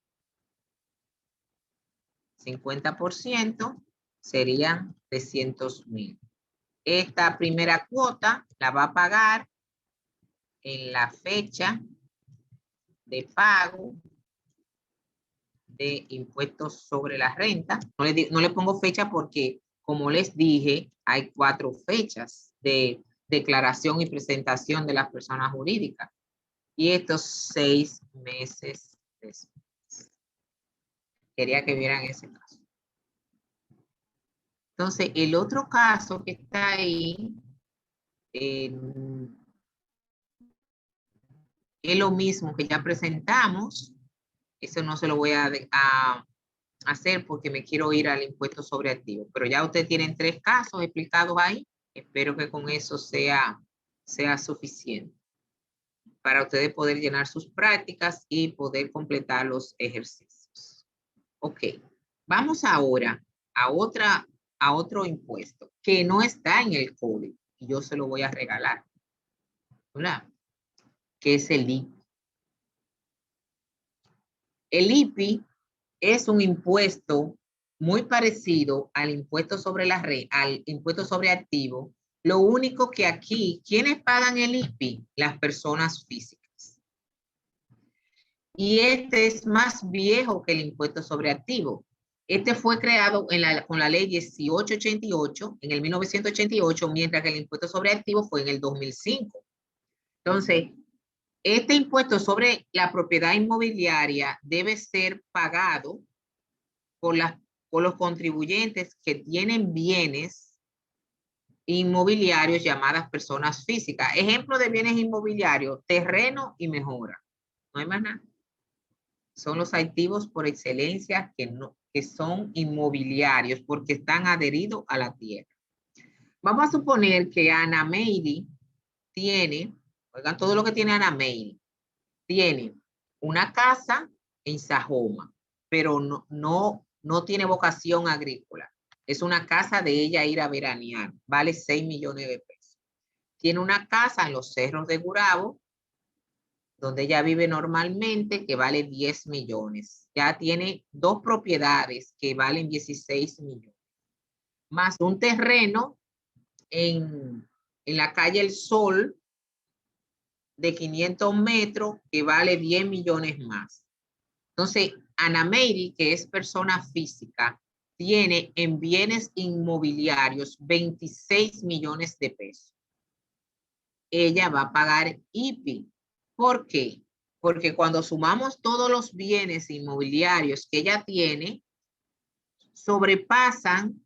50%, serían 300,000. Esta primera cuota la va a pagar en la fecha de pago de impuestos sobre la renta. No le pongo fecha porque, como les dije, hay 4 fechas de declaración y presentación de las personas jurídicas. Y estos 6 meses después. Quería que vieran ese caso. Entonces, el otro caso que está ahí es lo mismo que ya presentamos. Eso no se lo voy a hacer porque me quiero ir al impuesto sobre activos. Pero ya ustedes tienen 3 casos explicados ahí. Espero que con eso sea suficiente para ustedes poder llenar sus prácticas y poder completar los ejercicios. Ok, vamos ahora a otro impuesto que no está en el código y yo se lo voy a regalar, ¿verdad? Que es el IPI. El IPI es un impuesto muy parecido al impuesto sobre la red, al impuesto sobre activo. Lo único que aquí, ¿quiénes pagan el IPI? Las personas físicas. Y este es más viejo que el impuesto sobre activo. Este fue creado con la ley 1888 en el 1988, mientras que el impuesto sobre activo fue en el 2005. Entonces, este impuesto sobre la propiedad inmobiliaria debe ser pagado por los contribuyentes que tienen bienes inmobiliarios llamadas personas físicas. Ejemplo de bienes inmobiliarios, terreno y mejora. No hay más nada. Son los activos por excelencia que son inmobiliarios porque están adheridos a la tierra. Vamos a suponer que Ana Meili tiene, oigan todo lo que tiene Ana Meili, tiene una casa en Sajoma, pero no tiene vocación agrícola. Es una casa de ella ir a veranear, vale 6 millones de pesos. Tiene una casa en los cerros de Gurabo, donde ella vive normalmente, que vale 10 millones. Ya tiene 2 propiedades que valen 16 millones. Más un terreno en la calle El Sol de 500 metros que vale 10 millones más. Entonces, Ana Meiri, que es persona física, tiene en bienes inmobiliarios 26 millones de pesos. Ella va a pagar IPI. ¿Por qué? Porque cuando sumamos todos los bienes inmobiliarios que ella tiene, sobrepasan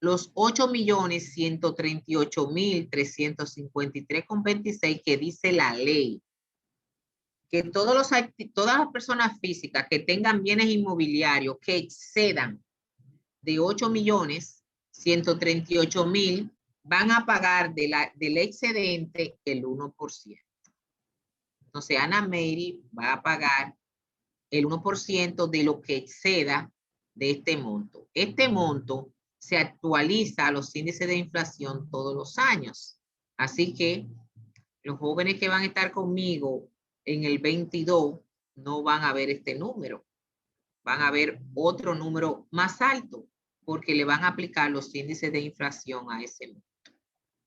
los 8.138.353,26 que dice la ley. que todas las personas físicas que tengan bienes inmobiliarios que excedan de 8.138.000 van a pagar del excedente el 1%. Entonces, Ana Mary va a pagar el 1% de lo que exceda de este monto. Este monto se actualiza a los índices de inflación todos los años. Así que los jóvenes que van a estar conmigo en el 22 no van a ver este número. Van a ver otro número más alto porque le van a aplicar los índices de inflación a ese monto.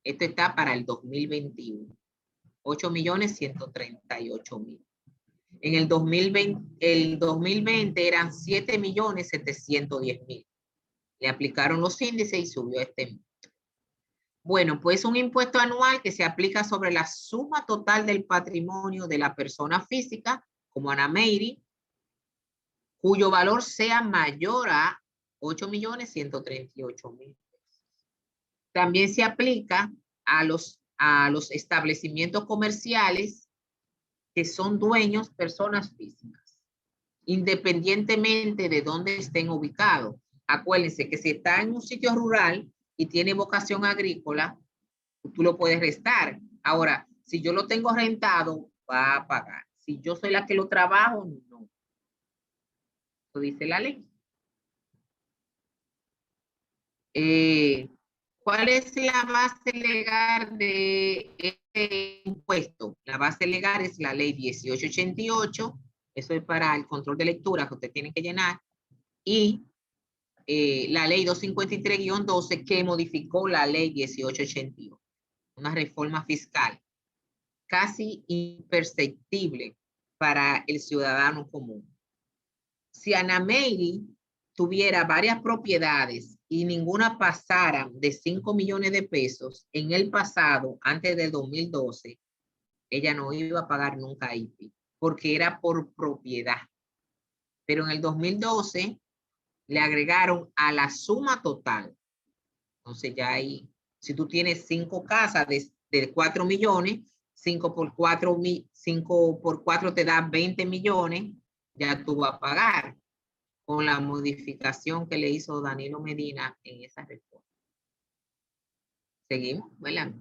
Esto está para el 2021. 8.138.000. En el 2020 eran 7.710.000. Le aplicaron los índices y subió este monto. Bueno, pues un impuesto anual que se aplica sobre la suma total del patrimonio de la persona física, como Ana Mary, cuyo valor sea mayor a 8.138.000. También se aplica a los establecimientos comerciales que son dueños personas físicas, independientemente de dónde estén ubicados. Acuérdense que si está en un sitio rural y tiene vocación agrícola, tú lo puedes restar. Ahora, si yo lo tengo rentado, va a pagar. Si yo soy la que lo trabajo, no. Eso dice la ley. ¿Cuál es la base legal de este impuesto? La base legal es la ley 1888. Eso es para el control de lectura que ustedes tienen que llenar. Y la ley 253-12 que modificó la ley 1888. Una reforma fiscal casi imperceptible para el ciudadano común. Si Ana Mary tuviera varias propiedades y ninguna pasara de 5 millones de pesos en el pasado, antes del 2012, ella no iba a pagar nunca IPI, porque era por propiedad. Pero en el 2012 le agregaron a la suma total. Entonces ya ahí, si tú tienes 5 casas de 4 millones, 5 por 4 te da 20 millones, ya tú vas a pagar con la modificación que le hizo Danilo Medina en esa reforma. Seguimos, ¿verdad?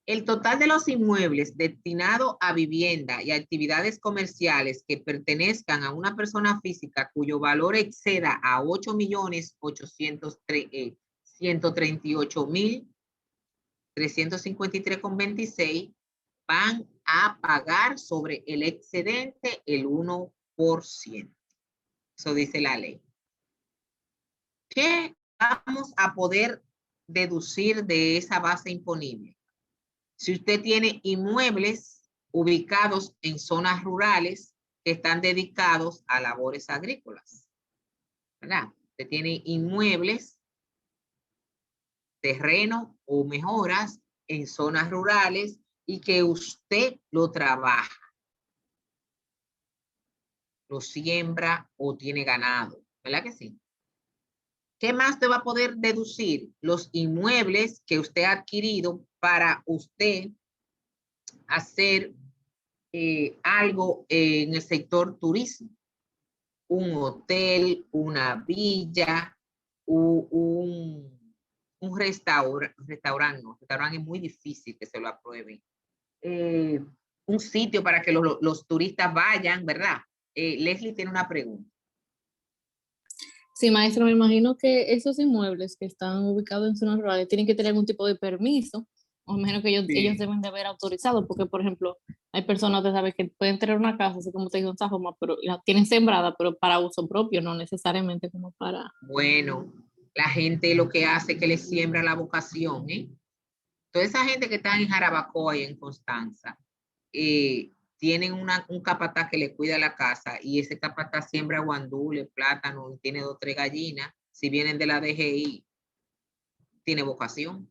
El total de los inmuebles destinados a vivienda y actividades comerciales que pertenezcan a una persona física cuyo valor exceda a 8.138.353,26 van a pagar sobre el excedente el 1%. Eso dice la ley. ¿Qué vamos a poder deducir de esa base imponible? Si usted tiene inmuebles ubicados en zonas rurales que están dedicados a labores agrícolas, ¿verdad? Usted tiene inmuebles, terreno o mejoras en zonas rurales y que usted lo trabaja, lo siembra o tiene ganado, ¿verdad que sí? ¿Qué más te va a poder deducir? Los inmuebles que usted ha adquirido para usted hacer algo en el sector turismo. Un hotel, una villa, un restaurante. No, restaurante es muy difícil que se lo aprueben. Un sitio para que los turistas vayan, ¿verdad? Leslie tiene una pregunta. Sí, maestra, me imagino que esos inmuebles que están ubicados en zonas rurales tienen que tener algún tipo de permiso. O me imagino que ellos deben de haber autorizado, porque, por ejemplo, hay personas, usted sabe, que pueden tener una casa, así como te dijo en Sajoma, pero la tienen sembrada, pero para uso propio, no necesariamente como para... Bueno, la gente lo que hace es que le siembra la vocación, ¿eh? Toda esa gente que está en Jarabacoa y en Constanza, tienen un capataz que le cuida la casa y ese capataz siembra guandules, plátano, y tiene 2 o 3 gallinas. Si vienen de la DGI, tiene vocación.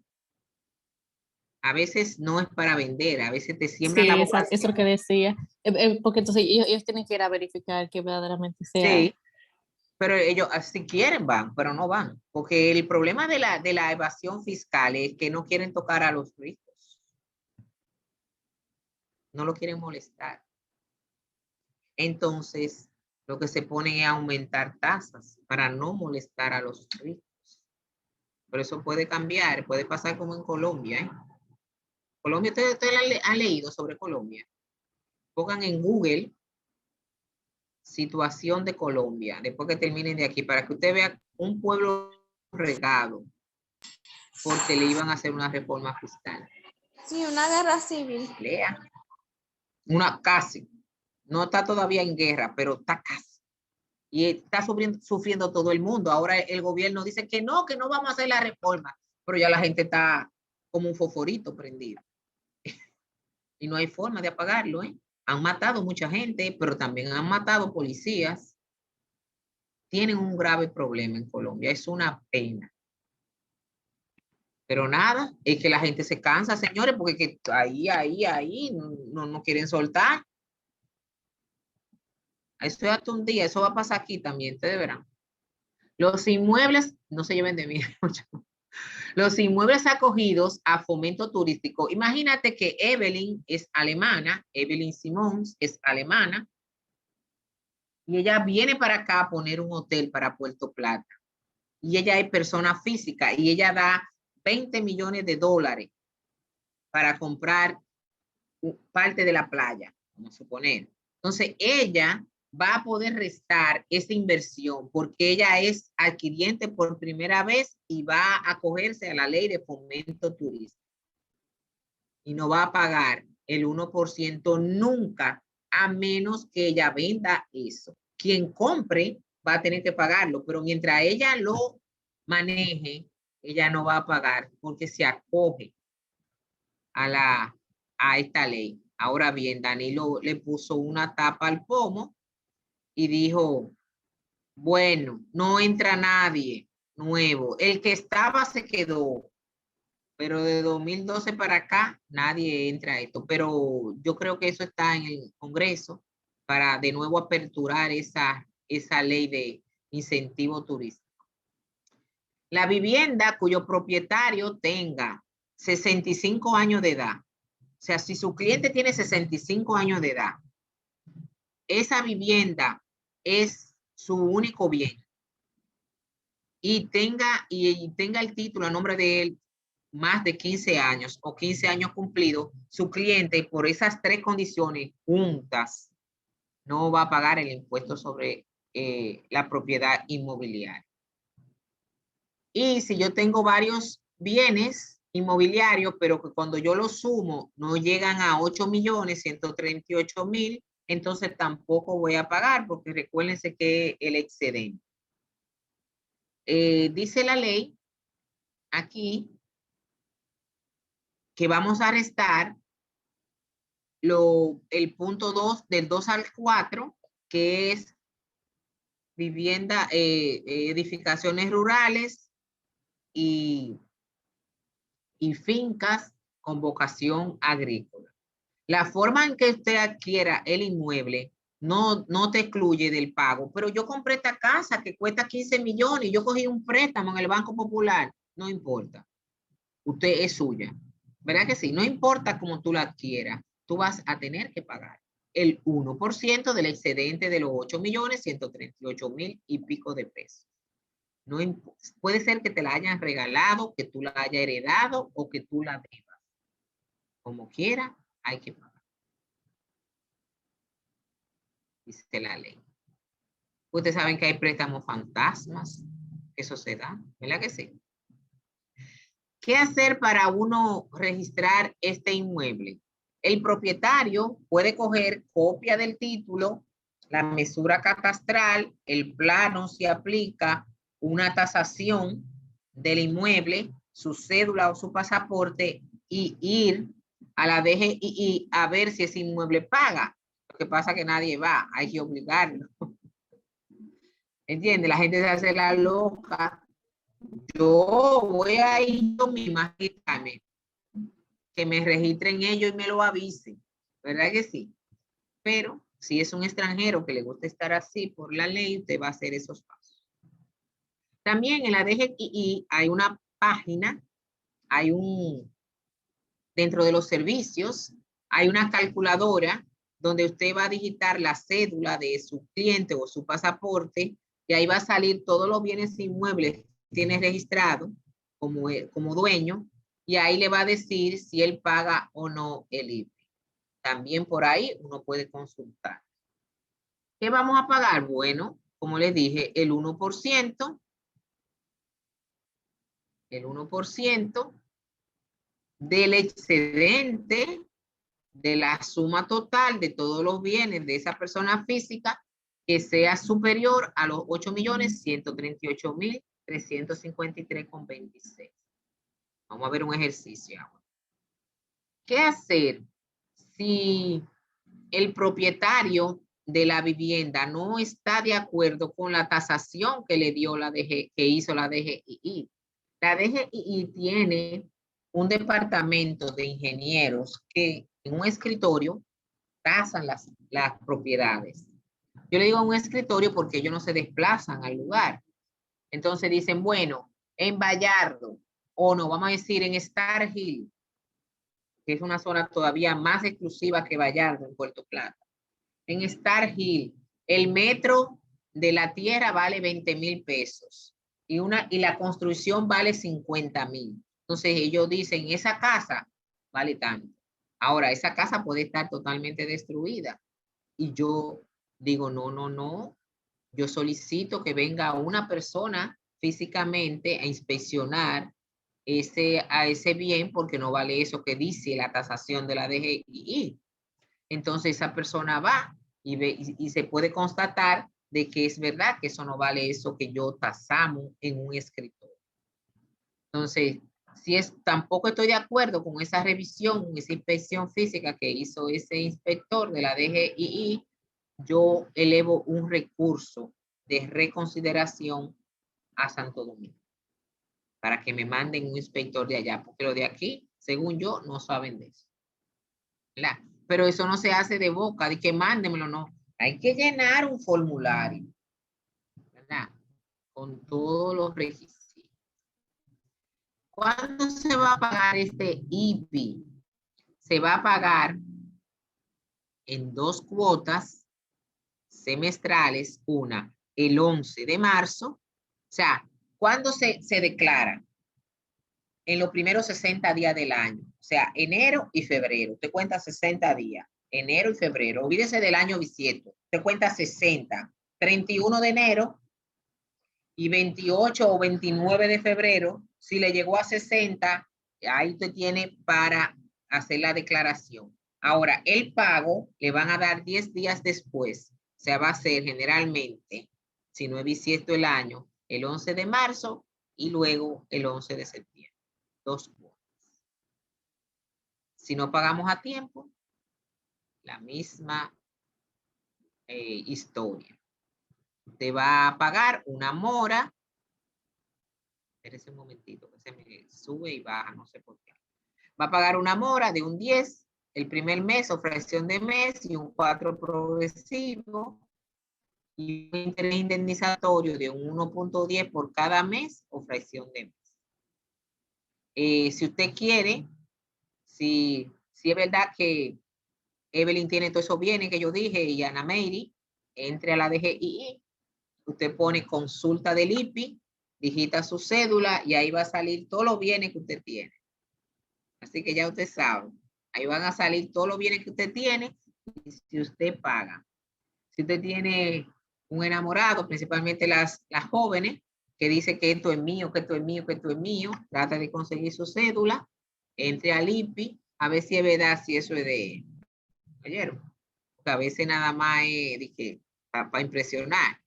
A veces no es para vender, a veces te siembra la vocación. Eso es lo que decía. Porque entonces ellos tienen que ir a verificar que verdaderamente sea. Sí, pero ellos si quieren van, pero no van. Porque el problema de la evasión fiscal es que no quieren tocar a los ricos. No lo quieren molestar. entonces lo que se pone es aumentar tasas para no molestar a los ricos. Pero eso puede cambiar, puede pasar como en Colombia, ¿eh? Colombia, ¿ustedes han leído sobre Colombia? Pongan en Google situación de Colombia, después que terminen de aquí, para que usted vea un pueblo regado, porque le iban a hacer una reforma fiscal. Sí, una guerra civil. Lea. Una casi. No está todavía en guerra, pero está casi. Y está sufriendo todo el mundo. Ahora el gobierno dice que no vamos a hacer la reforma, pero ya la gente está como un fosforito prendido. Y no hay forma de apagarlo, ¿eh? Han matado mucha gente, pero también han matado policías. Tienen un grave problema en Colombia. Es una pena. Pero nada, es que la gente se cansa, señores, porque que ahí, no quieren soltar. Eso es hasta un día, eso va a pasar aquí también, ustedes verán. Los inmuebles, no se lleven de mí, los inmuebles acogidos a fomento turístico. Imagínate que Evelyn es alemana, Evelyn Simons es alemana, y ella viene para acá a poner un hotel para Puerto Plata. Y ella es persona física y ella da 20 millones de dólares para comprar parte de la playa, vamos a suponer. Entonces, ella va a poder restar esa inversión porque ella es adquiriente por primera vez y va a acogerse a la ley de fomento turístico. Y no va a pagar el 1% nunca, a menos que ella venda eso. Quien compre va a tener que pagarlo, pero mientras ella lo maneje, ella no va a pagar porque se acoge a esta ley. Ahora bien, Danilo le puso una tapa al pomo y dijo, bueno, no entra nadie nuevo. El que estaba se quedó, pero de 2012 para acá nadie entra a esto. Pero yo creo que eso está en el Congreso para de nuevo aperturar esa ley de incentivo turístico. La vivienda cuyo propietario tenga 65 años de edad. O sea, si su cliente tiene 65 años de edad, esa vivienda es su único bien y tenga el título a nombre de él más de 15 años o 15 años cumplidos, su cliente por esas tres condiciones juntas no va a pagar el impuesto sobre la propiedad inmobiliaria. Y si yo tengo varios bienes inmobiliarios, pero que cuando yo los sumo no llegan a 8.138.000, entonces tampoco voy a pagar porque recuérdense que el excedente. Dice la ley aquí que vamos a restar el punto 2 del 2 al 4, que es vivienda, edificaciones rurales y fincas con vocación agrícola. La forma en que usted adquiera el inmueble no te excluye del pago, pero yo compré esta casa que cuesta 15 millones y yo cogí un préstamo en el Banco Popular, no importa. Usted es suya. ¿Verdad que sí? No importa cómo tú la adquieras, tú vas a tener que pagar el 1% del excedente de los 8.138.000 y pico de pesos. No puede ser que te la hayan regalado, que tú la hayas heredado o que tú la debas. Como quiera, hay que pagar. Dice la ley. Ustedes saben que hay préstamos fantasmas. Eso se da, ¿verdad que sí? ¿Qué hacer para uno registrar este inmueble? El propietario puede coger copia del título, la mesura catastral, el plano si aplica, una tasación del inmueble, su cédula o su pasaporte y ir a la DGI a ver si ese inmueble paga. Lo que pasa es que nadie va, hay que obligarlo. ¿Entiende? La gente se hace la loca. Yo voy a ir yo misma que me registren ellos y me lo avisen. ¿Verdad que sí? Pero si es un extranjero que le gusta estar así por la ley, usted va a hacer esos pasos. También en la DGI hay una página, dentro de los servicios, hay una calculadora donde usted va a digitar la cédula de su cliente o su pasaporte, y ahí va a salir todos los bienes inmuebles que tiene registrado como dueño, y ahí le va a decir si él paga o no el IBI. También por ahí uno puede consultar. ¿Qué vamos a pagar? Bueno, como les dije, el 1%, del excedente de la suma total de todos los bienes de esa persona física que sea superior a los 8.138.353,26. Vamos a ver un ejercicio ahora. ¿Qué hacer si el propietario de la vivienda no está de acuerdo con la tasación que le dio que hizo la DGII? La DGII tiene un departamento de ingenieros que en un escritorio tasan las propiedades. Yo le digo un escritorio porque ellos no se desplazan al lugar. Entonces dicen, bueno, en Vallardo, o no, vamos a decir en Star Hill, que es una zona todavía más exclusiva que Vallardo en Puerto Plata. En Star Hill, el metro de la tierra vale 20,000 pesos y la construcción vale 50,000. Entonces ellos dicen, esa casa vale tanto. Ahora, esa casa puede estar totalmente destruida. Y yo digo, no. Yo solicito que venga una persona físicamente a inspeccionar a ese bien, porque no vale eso que dice la tasación de la DGII. Entonces esa persona va y ve y se puede constatar de que es verdad que eso no vale eso que yo tasamos en un escritorio. Entonces, tampoco estoy de acuerdo con esa revisión, esa inspección física que hizo ese inspector de la DGII, yo elevo un recurso de reconsideración a Santo Domingo para que me manden un inspector de allá, porque los de aquí, según yo, no saben de eso. ¿Verdad? Pero eso no se hace de boca, de que mándenmelo, no. Hay que llenar un formulario, ¿verdad? Con todos los requisitos. ¿Cuándo se va a pagar este IBI? Se va a pagar en 2 cuotas semestrales, una el 11 de marzo. O sea, ¿cuándo se declara? En los primeros 60 días del año. O sea, enero y febrero. Usted cuenta 60 días. Enero y febrero. Olvídese del año bisiesto. Usted cuenta 60. 31 de enero y 28 o 29 de febrero. Si le llegó a 60, ahí usted tiene para hacer la declaración. Ahora, el pago le van a dar 10 días después. O sea, va a ser generalmente, si no es bisiesto el año, el 11 de marzo y luego el 11 de septiembre. 2 cuotas. Si no pagamos a tiempo, la misma historia. Usted va a pagar una mora. Espérese un momentito, que se me sube y baja, no sé por qué. Va a pagar una mora de un 10 el primer mes, o fracción de mes, y un 4 progresivo, y un interés indemnizatorio de un 1.10 por cada mes o fracción de mes. Si usted quiere, si es verdad que Evelyn tiene todos esos bienes que yo dije, y Ana Meiri, entre a la DGII, usted pone consulta del IPI, digita su cédula y ahí va a salir todos los bienes que usted tiene. Así que ya usted sabe, ahí van a salir todos los bienes que usted tiene y si usted paga. Si usted tiene un enamorado, principalmente las jóvenes, que dice que esto es mío, que esto es mío, que esto es mío, trata de conseguir su cédula, entre al IPI, a ver si es verdad, si eso es de ayer. Porque a veces nada más es de que para impresionar.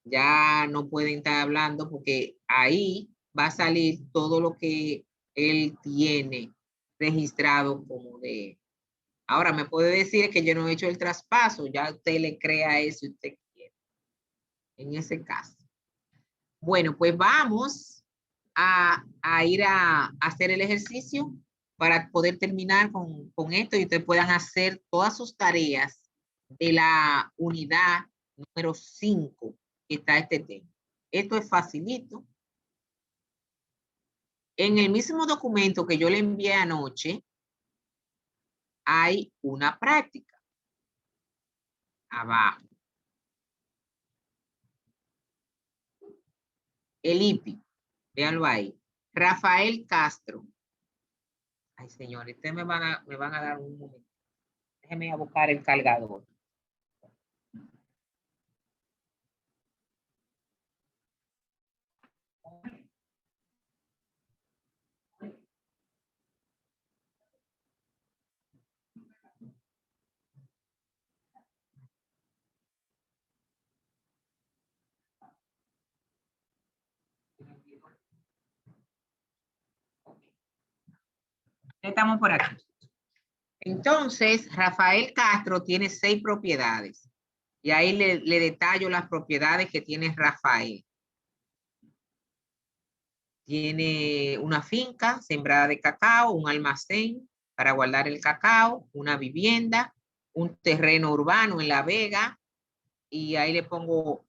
Ya no pueden estar hablando porque ahí va a salir todo lo que él tiene registrado como de. Ahora me puede decir que yo no he hecho el traspaso, ya usted le crea eso si usted quiere. En ese caso. Bueno, pues vamos a ir a hacer el ejercicio para poder terminar con esto y ustedes puedan hacer todas sus tareas de la unidad número 5 que está este tema. Esto es facilito. En el mismo documento que yo le envié anoche, hay una práctica. Abajo. El IPI. Véanlo ahí. Rafael Castro. Ay, señores, ustedes me van a dar un momento. Déjenme ir a buscar el cargador. Estamos por aquí. Entonces, Rafael Castro tiene 6 propiedades. Y ahí le detallo las propiedades que tiene Rafael. Tiene una finca sembrada de cacao, un almacén para guardar el cacao, una vivienda, un terreno urbano en La Vega, y ahí le pongo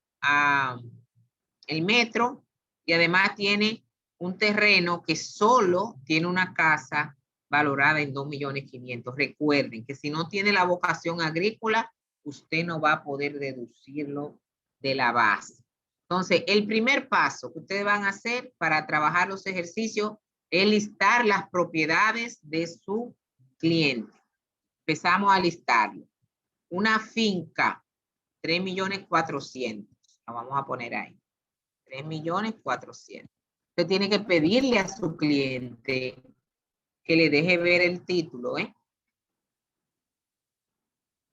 el metro, y además tiene un terreno que solo tiene una casa valorada en 2.500.000. Recuerden que si no tiene la vocación agrícola, usted no va a poder deducirlo de la base. Entonces, el primer paso que ustedes van a hacer para trabajar los ejercicios es listar las propiedades de su cliente. Empezamos a listarlo. Una finca, 3.400.000. La vamos a poner ahí. 3.400.000. Usted tiene que pedirle a su cliente que le deje ver el título,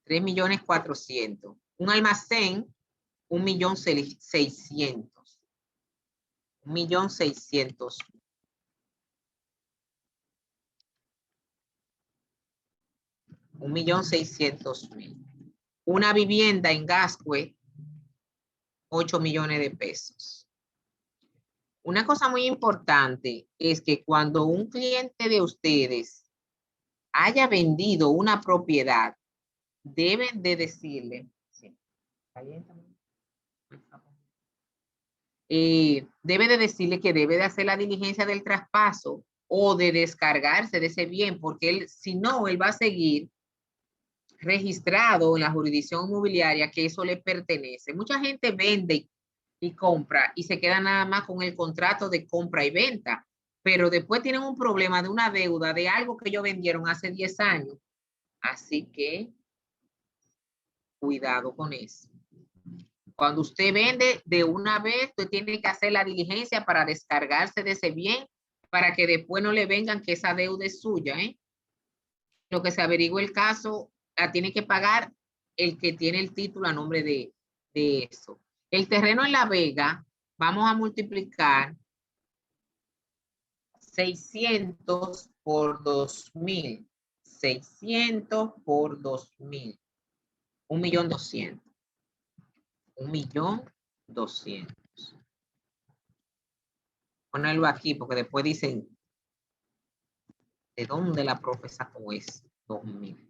3.400.000. Un almacén, 1.600.000. 1.600.000. Una vivienda en Gascue, 8 millones de pesos. Una cosa muy importante es que cuando un cliente de ustedes haya vendido una propiedad, deben de decirle, debe de decirle que debe de hacer la diligencia del traspaso o de descargarse de ese bien, porque él, si no, él va a seguir registrado en la jurisdicción inmobiliaria que eso le pertenece. Mucha gente vende y compra y se queda nada más con el contrato de compra y venta, pero después tienen un problema de una deuda de algo que ellos vendieron hace 10 años. Así que cuidado con eso. Cuando usted vende de una vez, usted tiene que hacer la diligencia para descargarse de ese bien, para que después no le vengan que esa deuda es suya. Lo que se averigüe el caso, la tiene que pagar el que tiene el título a nombre de eso. El terreno en La Vega, vamos a multiplicar 600 por 2.000. 600 por 2.000. 1.200.000. 1.200.000. Ponerlo aquí porque después dicen, ¿de dónde la profe sacó eso? 2.000.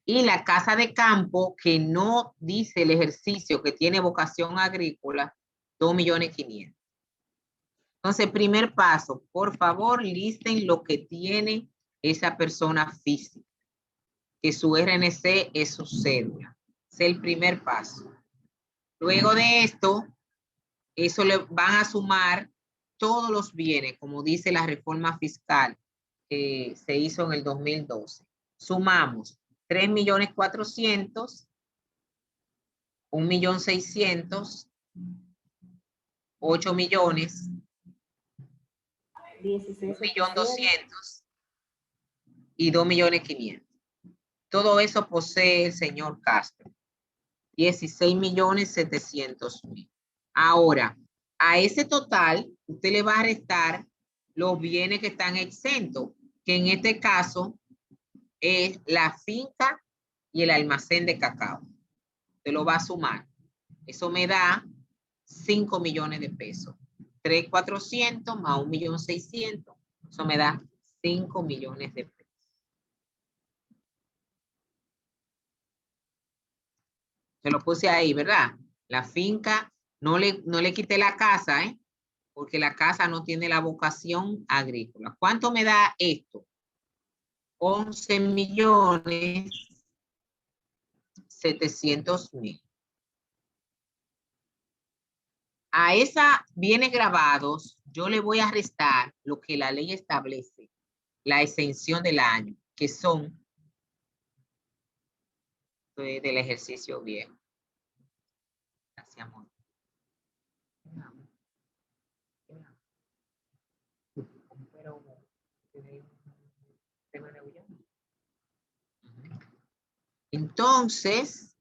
Y la casa de campo que no dice el ejercicio que tiene vocación agrícola, 2.500.000. Entonces, primer paso, por favor, listen lo que tiene esa persona física, que su RNC es su cédula. Es el primer paso. Luego de esto, eso le van a sumar todos los bienes, como dice la reforma fiscal que se hizo en el 2012. Sumamos 3.400.000, 1.600.000, 8 millones, 1.200.000 y 2.500.000. Todo eso posee el señor Castro. 16.700.000. Ahora, a ese total, usted le va a restar los bienes que están exentos, que en este caso es la finca y el almacén de cacao. Usted lo va a sumar. Eso me da 5 millones de pesos. 3.400.000 más 1.600.000. Eso me da 5 millones de pesos. Se lo puse ahí, ¿verdad? La finca, no le quité la casa, porque la casa no tiene la vocación agrícola. ¿Cuánto me da esto? 11.700.000. A esa bienes grabados, yo le voy a restar lo que la ley establece, la exención del año, que son del ejercicio viejo. Gracias, amor. Entonces,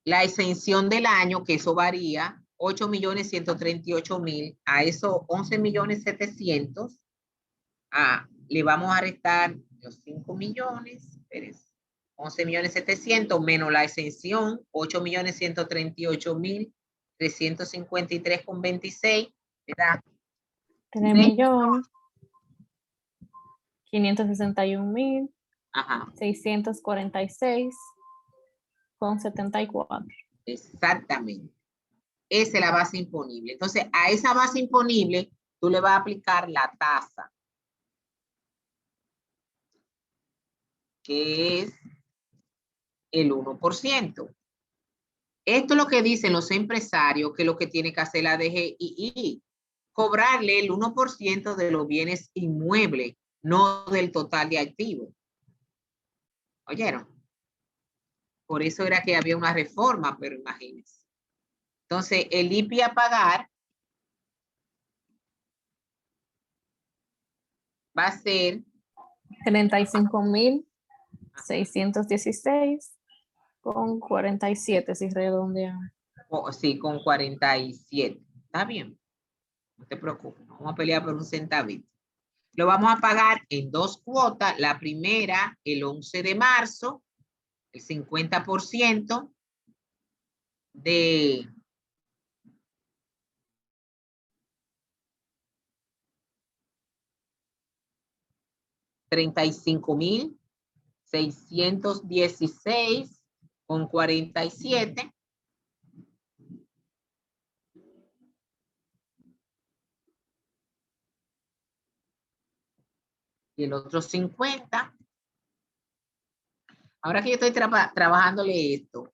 la exención del año, que eso varía, 8.138.000 a esos 11.700.000, le vamos a restar los 5 millones, 11.700.000 menos la exención, 8.138.353,26, ¿verdad? 3.561.646,74. Exactamente. Esa es la base imponible. Entonces, a esa base imponible, tú le vas a aplicar la tasa, que es el 1%. Esto es lo que dicen los empresarios, que lo que tiene que hacer la DGI, cobrarle el 1% de los bienes inmuebles, no del total de activos. ¿Oyeron? Por eso era que había una reforma, pero imagínense. Entonces, el IPI a pagar va a ser 35.616,47 si redondeamos. Sí, con 47. Está bien. No te preocupes. No vamos a pelear por un centavito. Lo vamos a pagar en 2 cuotas. La primera, el 11 de marzo, el 50% de $35.616,47. Y el otro 50. Ahora que yo estoy trabajándole esto,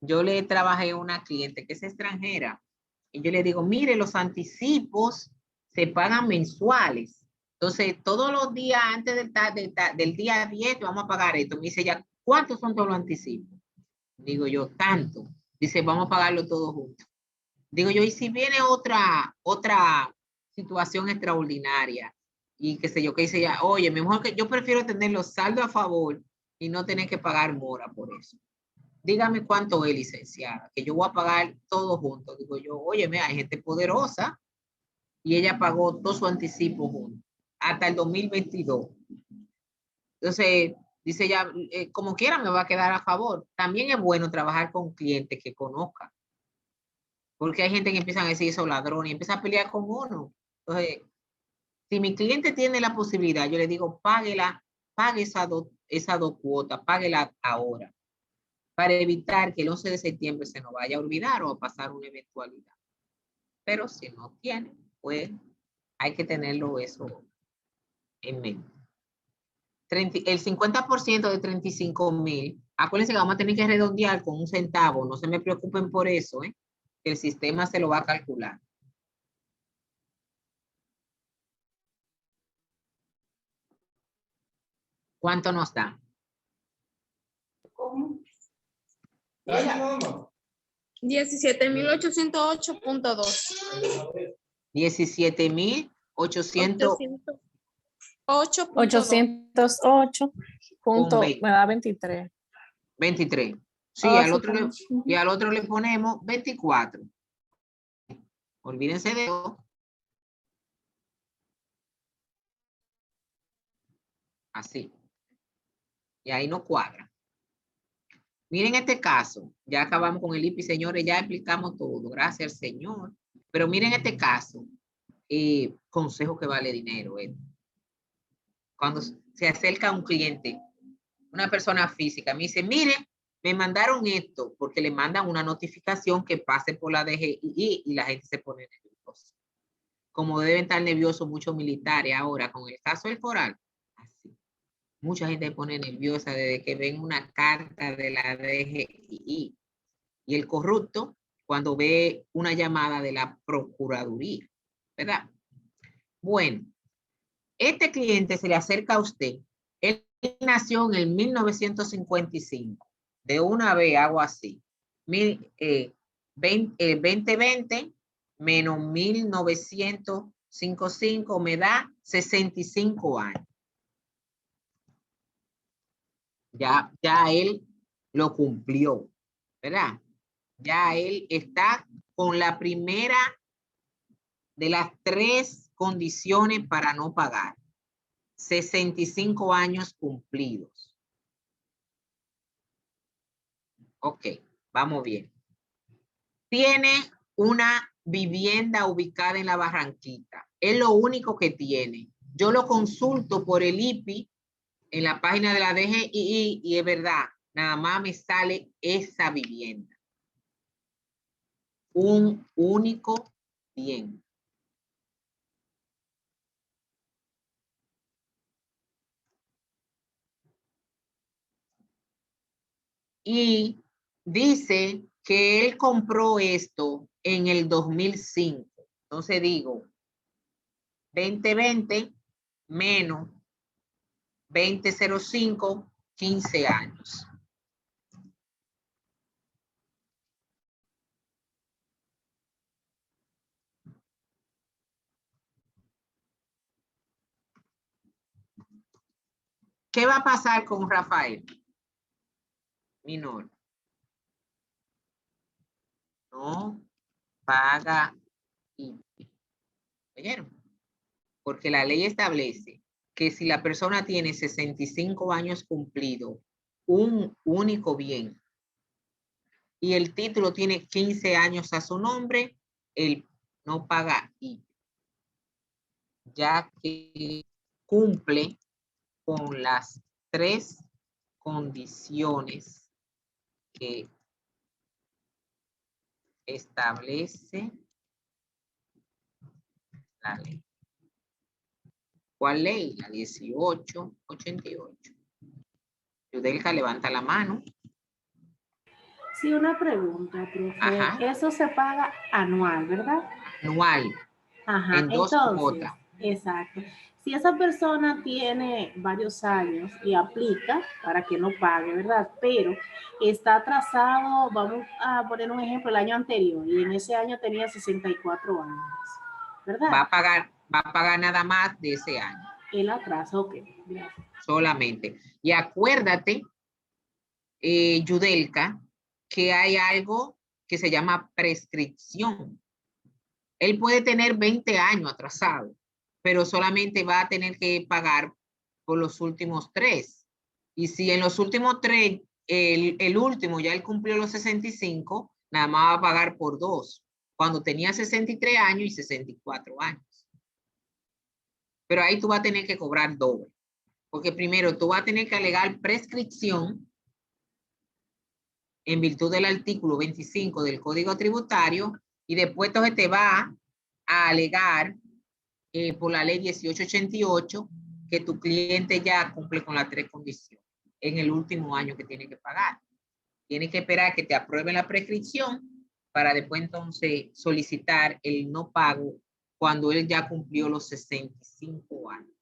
yo le trabajé a una cliente que es extranjera y yo le digo, mire, los anticipos se pagan mensuales. Entonces, todos los días antes del día 10 vamos a pagar esto. Me dice ella, ¿cuántos son todos los anticipos? Digo yo, tanto. Dice, vamos a pagarlo todos juntos. Digo yo, y si viene otra situación extraordinaria y qué sé yo, que dice ella, oye, mejor que yo prefiero tener los saldos a favor y no tener que pagar mora por eso. Dígame cuánto es, licenciada, que yo voy a pagar todo junto. Digo yo, oye, hay gente poderosa y ella pagó todo su anticipo junto hasta el 2022. Entonces, dice ella, como quiera me va a quedar a favor. También es bueno trabajar con clientes que conozcan. Porque hay gente que empieza a decir esos ladrones y empieza a pelear con uno. Entonces, si mi cliente tiene la posibilidad, yo le digo, pague esas dos cuotas, páguela ahora, para evitar que el 11 de septiembre se nos vaya a olvidar o a pasar una eventualidad. Pero si no tiene, pues hay que tenerlo eso en mente. El 50% de 35.000, acuérdense que vamos a tener que redondear con 1 centavo, no se me preocupen por eso, que el sistema se lo va a calcular. ¿Cuánto nos da? 17.808.2. 17.808. 808. Me da 23. 23. Sí, y al otro le ponemos 24. Olvídense de eso. Así. Y ahí no cuadra. Miren este caso. Ya acabamos con el IPI, señores. Ya explicamos todo. Gracias al Señor. Pero miren este caso. Consejo que vale dinero. Cuando se acerca un cliente, una persona física, me dice, mire, me mandaron esto, porque le mandan una notificación que pase por la DGI y la gente se pone nerviosa. Como deben estar nerviosos muchos militares ahora con el caso del Coral. Así. Mucha gente pone nerviosa desde que ven una carta de la DGI. Y el corrupto cuando ve una llamada de la Procuraduría, ¿verdad? Bueno, este cliente se le acerca a usted. Él nació en el 1955. De una vez hago así. 2020 menos 1955 me da 65 años. Ya él lo cumplió, ¿verdad? Ya él está con la primera de las 3 condiciones para no pagar. 65 años cumplidos. Ok, vamos bien. Tiene una vivienda ubicada en la Barranquita. Es lo único que tiene. Yo lo consulto por el IPI en la página de la DGI y es verdad, nada más me sale esa vivienda. Un único bien. Y dice que él compró esto en el 2005. Entonces digo, 2020 menos 2005, 15 años. ¿Qué va a pasar con Rafael? Menor. No paga IPI. ¿Oyeron? Porque la ley establece que si la persona tiene 65 años cumplido, un único bien, y el título tiene 15 años a su nombre, él no paga IPI, ya que cumple con las 3 condiciones que establece la ley. ¿Cuál ley? La 1888. Yudelka, levanta la mano. Sí, una pregunta, profe. Ajá. Eso se paga anual, ¿verdad? Anual. Ajá. En 2 cuotas. Exacto. Si esa persona tiene varios años y aplica para que no pague, ¿verdad? Pero está atrasado, vamos a poner un ejemplo, el año anterior, y en ese año tenía 64 años, ¿verdad? Va a pagar nada más de ese año. El atraso, ok. Gracias. Solamente. Y acuérdate, Yudelka, que hay algo que se llama prescripción. Él puede tener 20 años atrasado, pero solamente va a tener que pagar por los últimos 3. Y si en los últimos 3, el último ya él cumplió los 65, nada más va a pagar por 2, cuando tenía 63 años y 64 años. Pero ahí tú vas a tener que cobrar doble, porque primero tú vas a tener que alegar prescripción en virtud del artículo 25 del Código Tributario, y después entonces te va a alegar por la ley 1888 que tu cliente ya cumple con las 3 condiciones en el último año que tiene que pagar. Tiene que esperar que te aprueben la prescripción para después entonces solicitar el no pago cuando él ya cumplió los 65 años.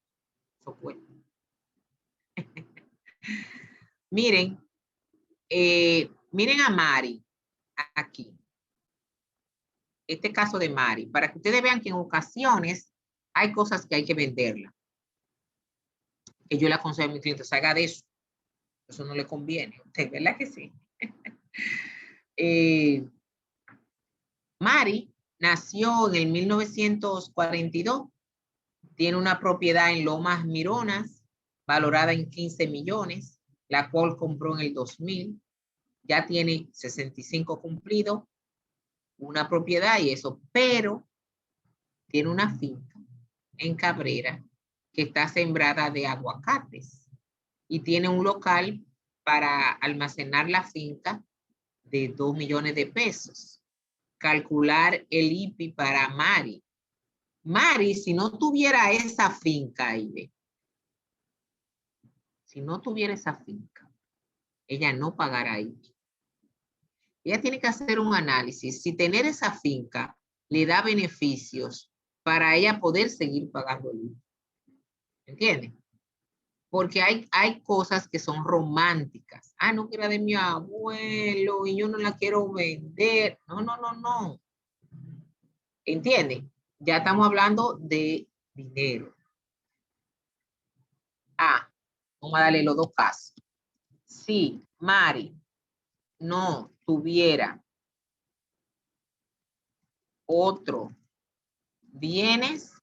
Eso cuenta. Miren, miren a Mari aquí. Este caso de Mari, para que ustedes vean que en ocasiones hay cosas que hay que venderla. Que yo le aconsejo a mis clientes, haga de eso. Eso no le conviene. ¿Usted, verdad que sí? Mari nació en el 1942. Tiene una propiedad en Lomas Mironas, valorada en 15 millones, la cual compró en el 2000. Ya tiene 65 cumplidos, una propiedad y eso, pero tiene una finca en Cabrera que está sembrada de aguacates y tiene un local para almacenar la finca de 2 millones de pesos. Calcular el IPI para Mari. Mari, si no tuviera esa finca, si no tuviera esa finca, ella no pagará ahí. Ella tiene que hacer un análisis si tener esa finca le da beneficios para ella poder seguir pagando el IVA. ¿Entiendes? Porque hay cosas que son románticas. Ah, no, que era de mi abuelo y yo no la quiero vender. No, no, no, no. ¿Entiendes? Ya estamos hablando de dinero. Ah, vamos a darle los dos casos. Si Mari no tuviera otro bienes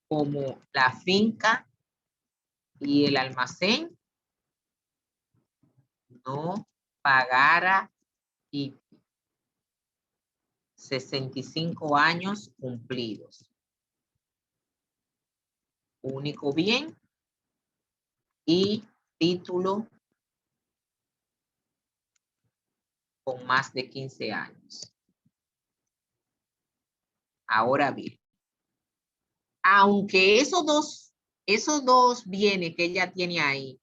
como la finca y el almacén, no pagara IVA. 65 años cumplidos. Único bien y título con más de 15 años. Ahora bien, aunque esos dos bienes que ella tiene ahí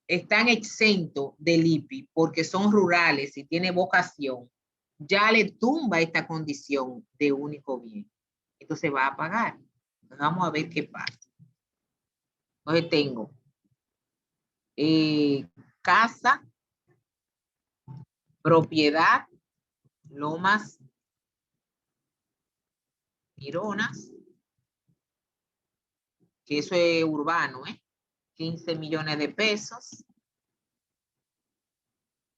están exentos del IPI porque son rurales y tiene vocación, ya le tumba esta condición de único bien. Entonces va a pagar. Vamos a ver qué pasa. Entonces tengo casa, propiedad, Lomas Mironas, que eso es urbano, 15 millones de pesos.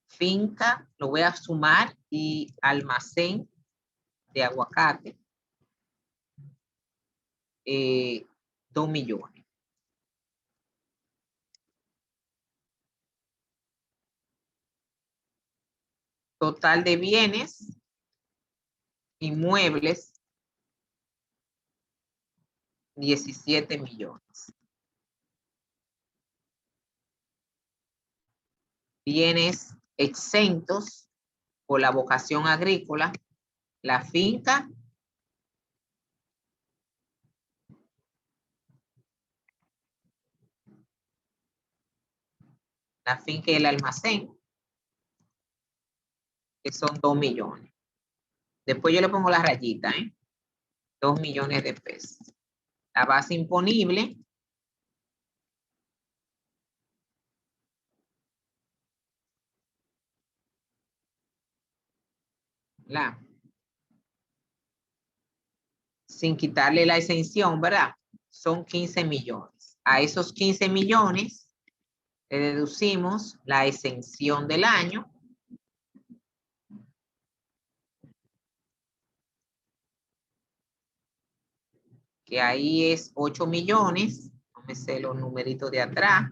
Finca, lo voy a sumar, y almacén de aguacate, 2 millones. Total de bienes inmuebles, 17 millones. Bienes exentos por la vocación agrícola, la finca, y el almacén, que son 2 millones. Después yo le pongo la rayita, 2 millones de pesos. La base imponible, sin quitarle la exención, ¿verdad? Son 15 millones. A esos 15 millones le deducimos la exención del año, que ahí es 8 millones, no me sé los numeritos de atrás,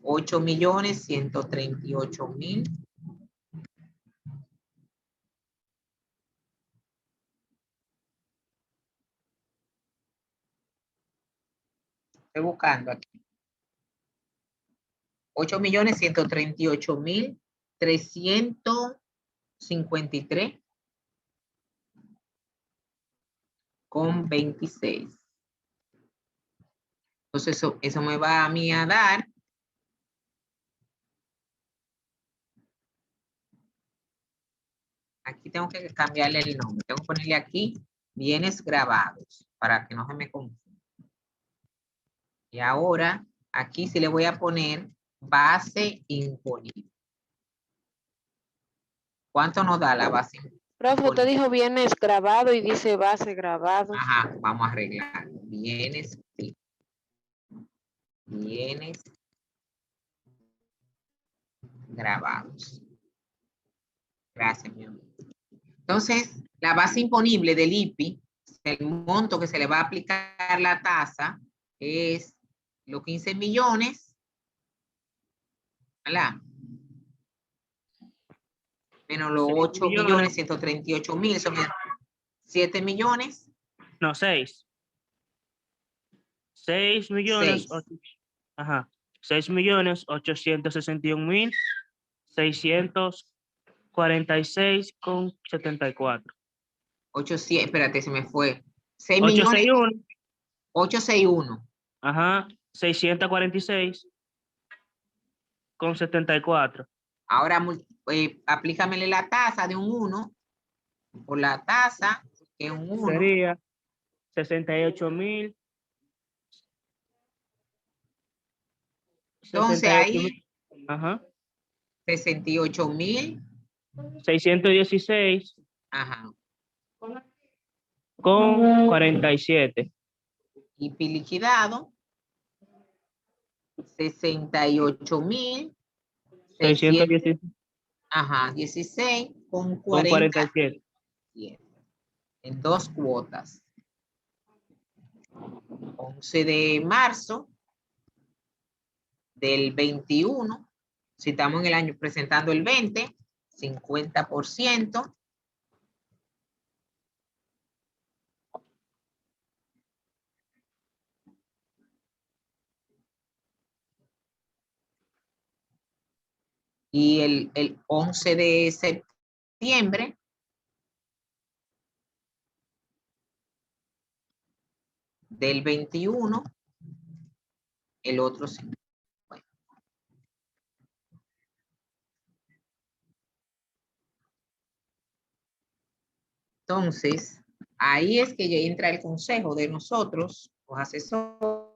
8.138.000. Estoy buscando aquí. 8.138.353 con 26. Entonces eso me va a mí a dar aquí, tengo que cambiarle el nombre, tengo que ponerle aquí bienes grabados para que no se me confunda. Y ahora aquí sí le voy a poner base imponible. ¿Cuánto nos da la base imponible? Profe, usted dijo bienes grabado y dice base grabado. Ajá, vamos a arreglar. Bienes, sí. Bienes grabados. Gracias, mi amor. Entonces, la base imponible del IPI, el monto que se le va a aplicar la tasa, es los 15 millones, ¿verdad? Menos los 8.138.000, son 7 millones. No, 6. 6 millones. 6. Ajá. 6.861.646,74. 800, espérate, se me fue. 6 millones. 861. 861. Ajá. 646,74. Ahora aplícamele la tasa de un 1 por la tasa, que es un 1. Sería 68,000. Entonces ahí, Ajá. 68,000. 616 Ajá. con 47. Y liquidado, 68,000. 616 Ajá, 16 con con 47. 47. En 2 cuotas. 11 de marzo del 21. Si estamos en el año presentando el 20, 50%. Y el 11 de septiembre del 21, el otro 50. Entonces, ahí es que ya entra el consejo de nosotros, los asesores,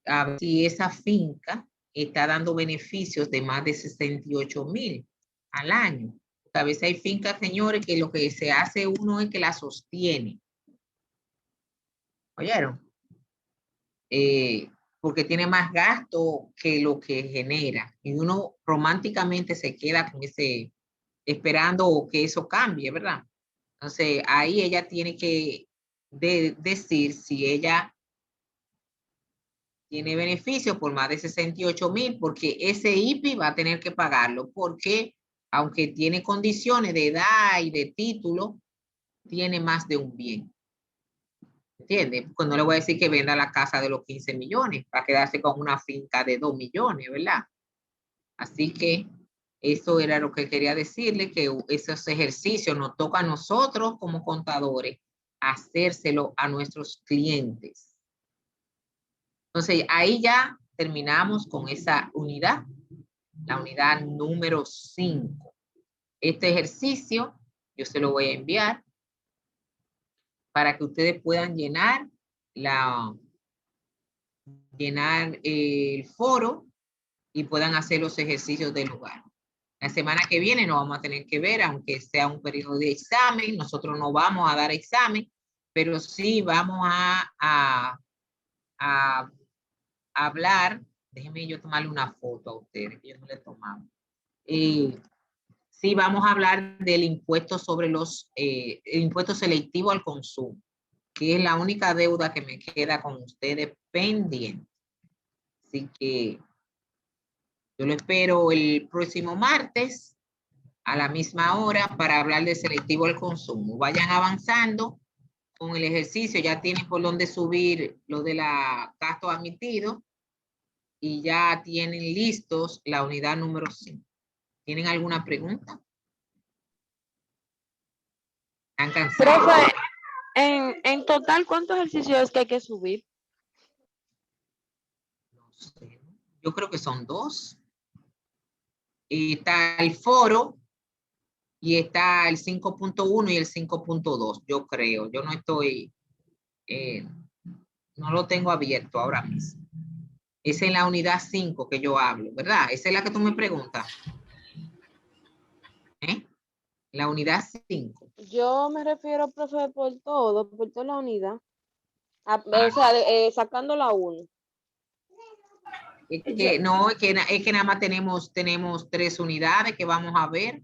a ver si esa finca está dando beneficios de más de 68,000 al año. A veces hay fincas, señores, que lo que se hace uno es que la sostiene. ¿Oyeron? Porque tiene más gasto que lo que genera. Y uno románticamente se queda con ese, esperando que eso cambie, ¿verdad? Entonces, ahí ella tiene que decir si ella tiene beneficio por más de 68,000, porque ese IPI va a tener que pagarlo, porque aunque tiene condiciones de edad y de título, tiene más de un bien. ¿Entiendes? Pues no le voy a decir que venda la casa de los 15 millones para quedarse con una finca de 2 millones, ¿verdad? Así que eso era lo que quería decirle, que esos ejercicios nos toca a nosotros como contadores hacérselo a nuestros clientes. Entonces, ahí ya terminamos con esa unidad, la unidad número 5. Este ejercicio yo se lo voy a enviar para que ustedes puedan llenar el foro y puedan hacer los ejercicios del lugar. La semana que viene nos vamos a tener que ver, aunque sea un periodo de examen, nosotros no vamos a dar examen, pero sí vamos a hablar. Déjenme yo tomarle una foto a ustedes, que yo no le he tomado. Sí, vamos a hablar del impuesto sobre el impuesto selectivo al consumo, que es la única deuda que me queda con ustedes pendiente. Así que yo lo espero el próximo martes a la misma hora para hablar de selectivo al consumo. Vayan avanzando con el ejercicio, ya tienen por dónde subir lo de la gasto admitido y ya tienen listos la unidad número 5. ¿Tienen alguna pregunta? ¿Están cansados? Profe, en total, ¿cuántos ejercicios es que hay que subir? No sé. Yo creo que son 2. Está el foro y está el 5.1 y el 5.2, yo creo. Yo no estoy, no lo tengo abierto ahora mismo. Esa es la unidad 5 que yo hablo, ¿verdad? Esa es la que tú me preguntas. La unidad 5. Yo me refiero, profe, por toda la unidad. O sea, sacando la 1. Es que nada más tenemos 3 unidades que vamos a ver.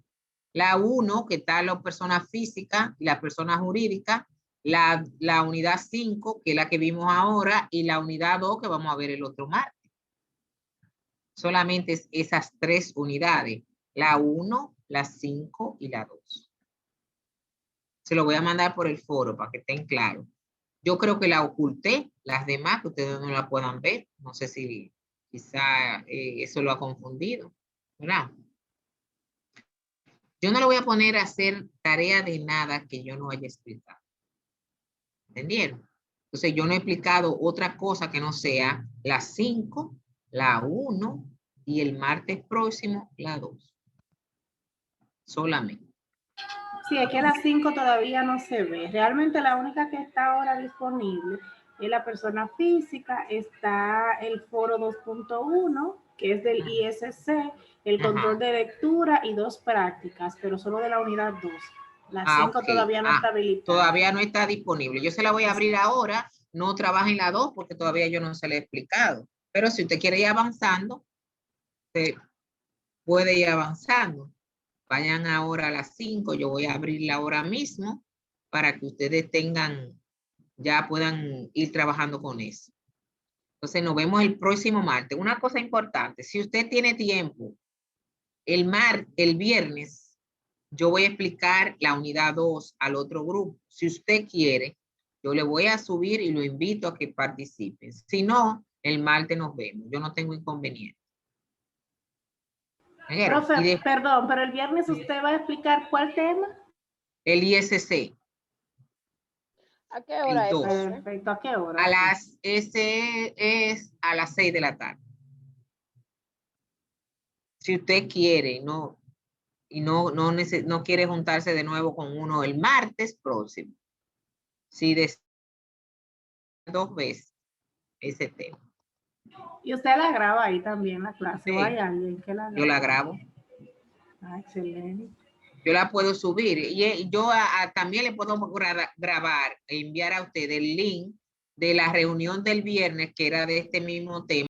La 1, que está la persona física y la persona jurídica. La unidad 5, que es la que vimos ahora, y la unidad 2, que vamos a ver el otro martes. Solamente esas 3 unidades. La 1, la 5 y la 2. Se lo voy a mandar por el foro para que estén claros. Yo creo que la oculté, las demás, que ustedes no la puedan ver. No sé si quizá eso lo ha confundido, ¿verdad? Yo no le voy a poner a hacer tarea de nada que yo no haya explicado. ¿Entendieron? Entonces yo no he explicado otra cosa que no sea la 5, la 1 y el martes próximo la 2. Solamente. Sí, es que la 5 todavía no se ve. Realmente la única que está ahora disponible es la persona física, está el foro 2.1, que es del ISC, el control de lectura y 2 prácticas, pero solo de la unidad 2. La 5 Ok. todavía no está habilitada. Todavía no está disponible. Yo se la voy a abrir ahora. No trabaja en la 2 porque todavía yo no se la he explicado. Pero si usted quiere ir avanzando, se puede ir avanzando. Vayan ahora a las 5. Yo voy a abrirla ahora mismo para que ustedes ya puedan ir trabajando con eso. Entonces nos vemos el próximo martes. Una cosa importante, si usted tiene tiempo, el viernes, yo voy a explicar la unidad 2 al otro grupo. Si usted quiere, yo le voy a subir y lo invito a que participe. Si no, el martes nos vemos. Yo no tengo inconveniente. Profe, perdón, pero el viernes usted va a explicar ¿cuál tema? El ISC. ¿A qué hora es? Perfecto, ¿a qué hora? Ese es a las 6 de la tarde. Si usted quiere, no quiere juntarse de nuevo con uno el martes próximo. Si desea 2 veces ese tema. Y usted la graba ahí también, la clase. Sí. ¿O hay alguien que la grabe? Yo la grabo. Ah, excelente. Yo la puedo subir. Y yo también le puedo grabar e enviar a usted el link de la reunión del viernes, que era de este mismo tema.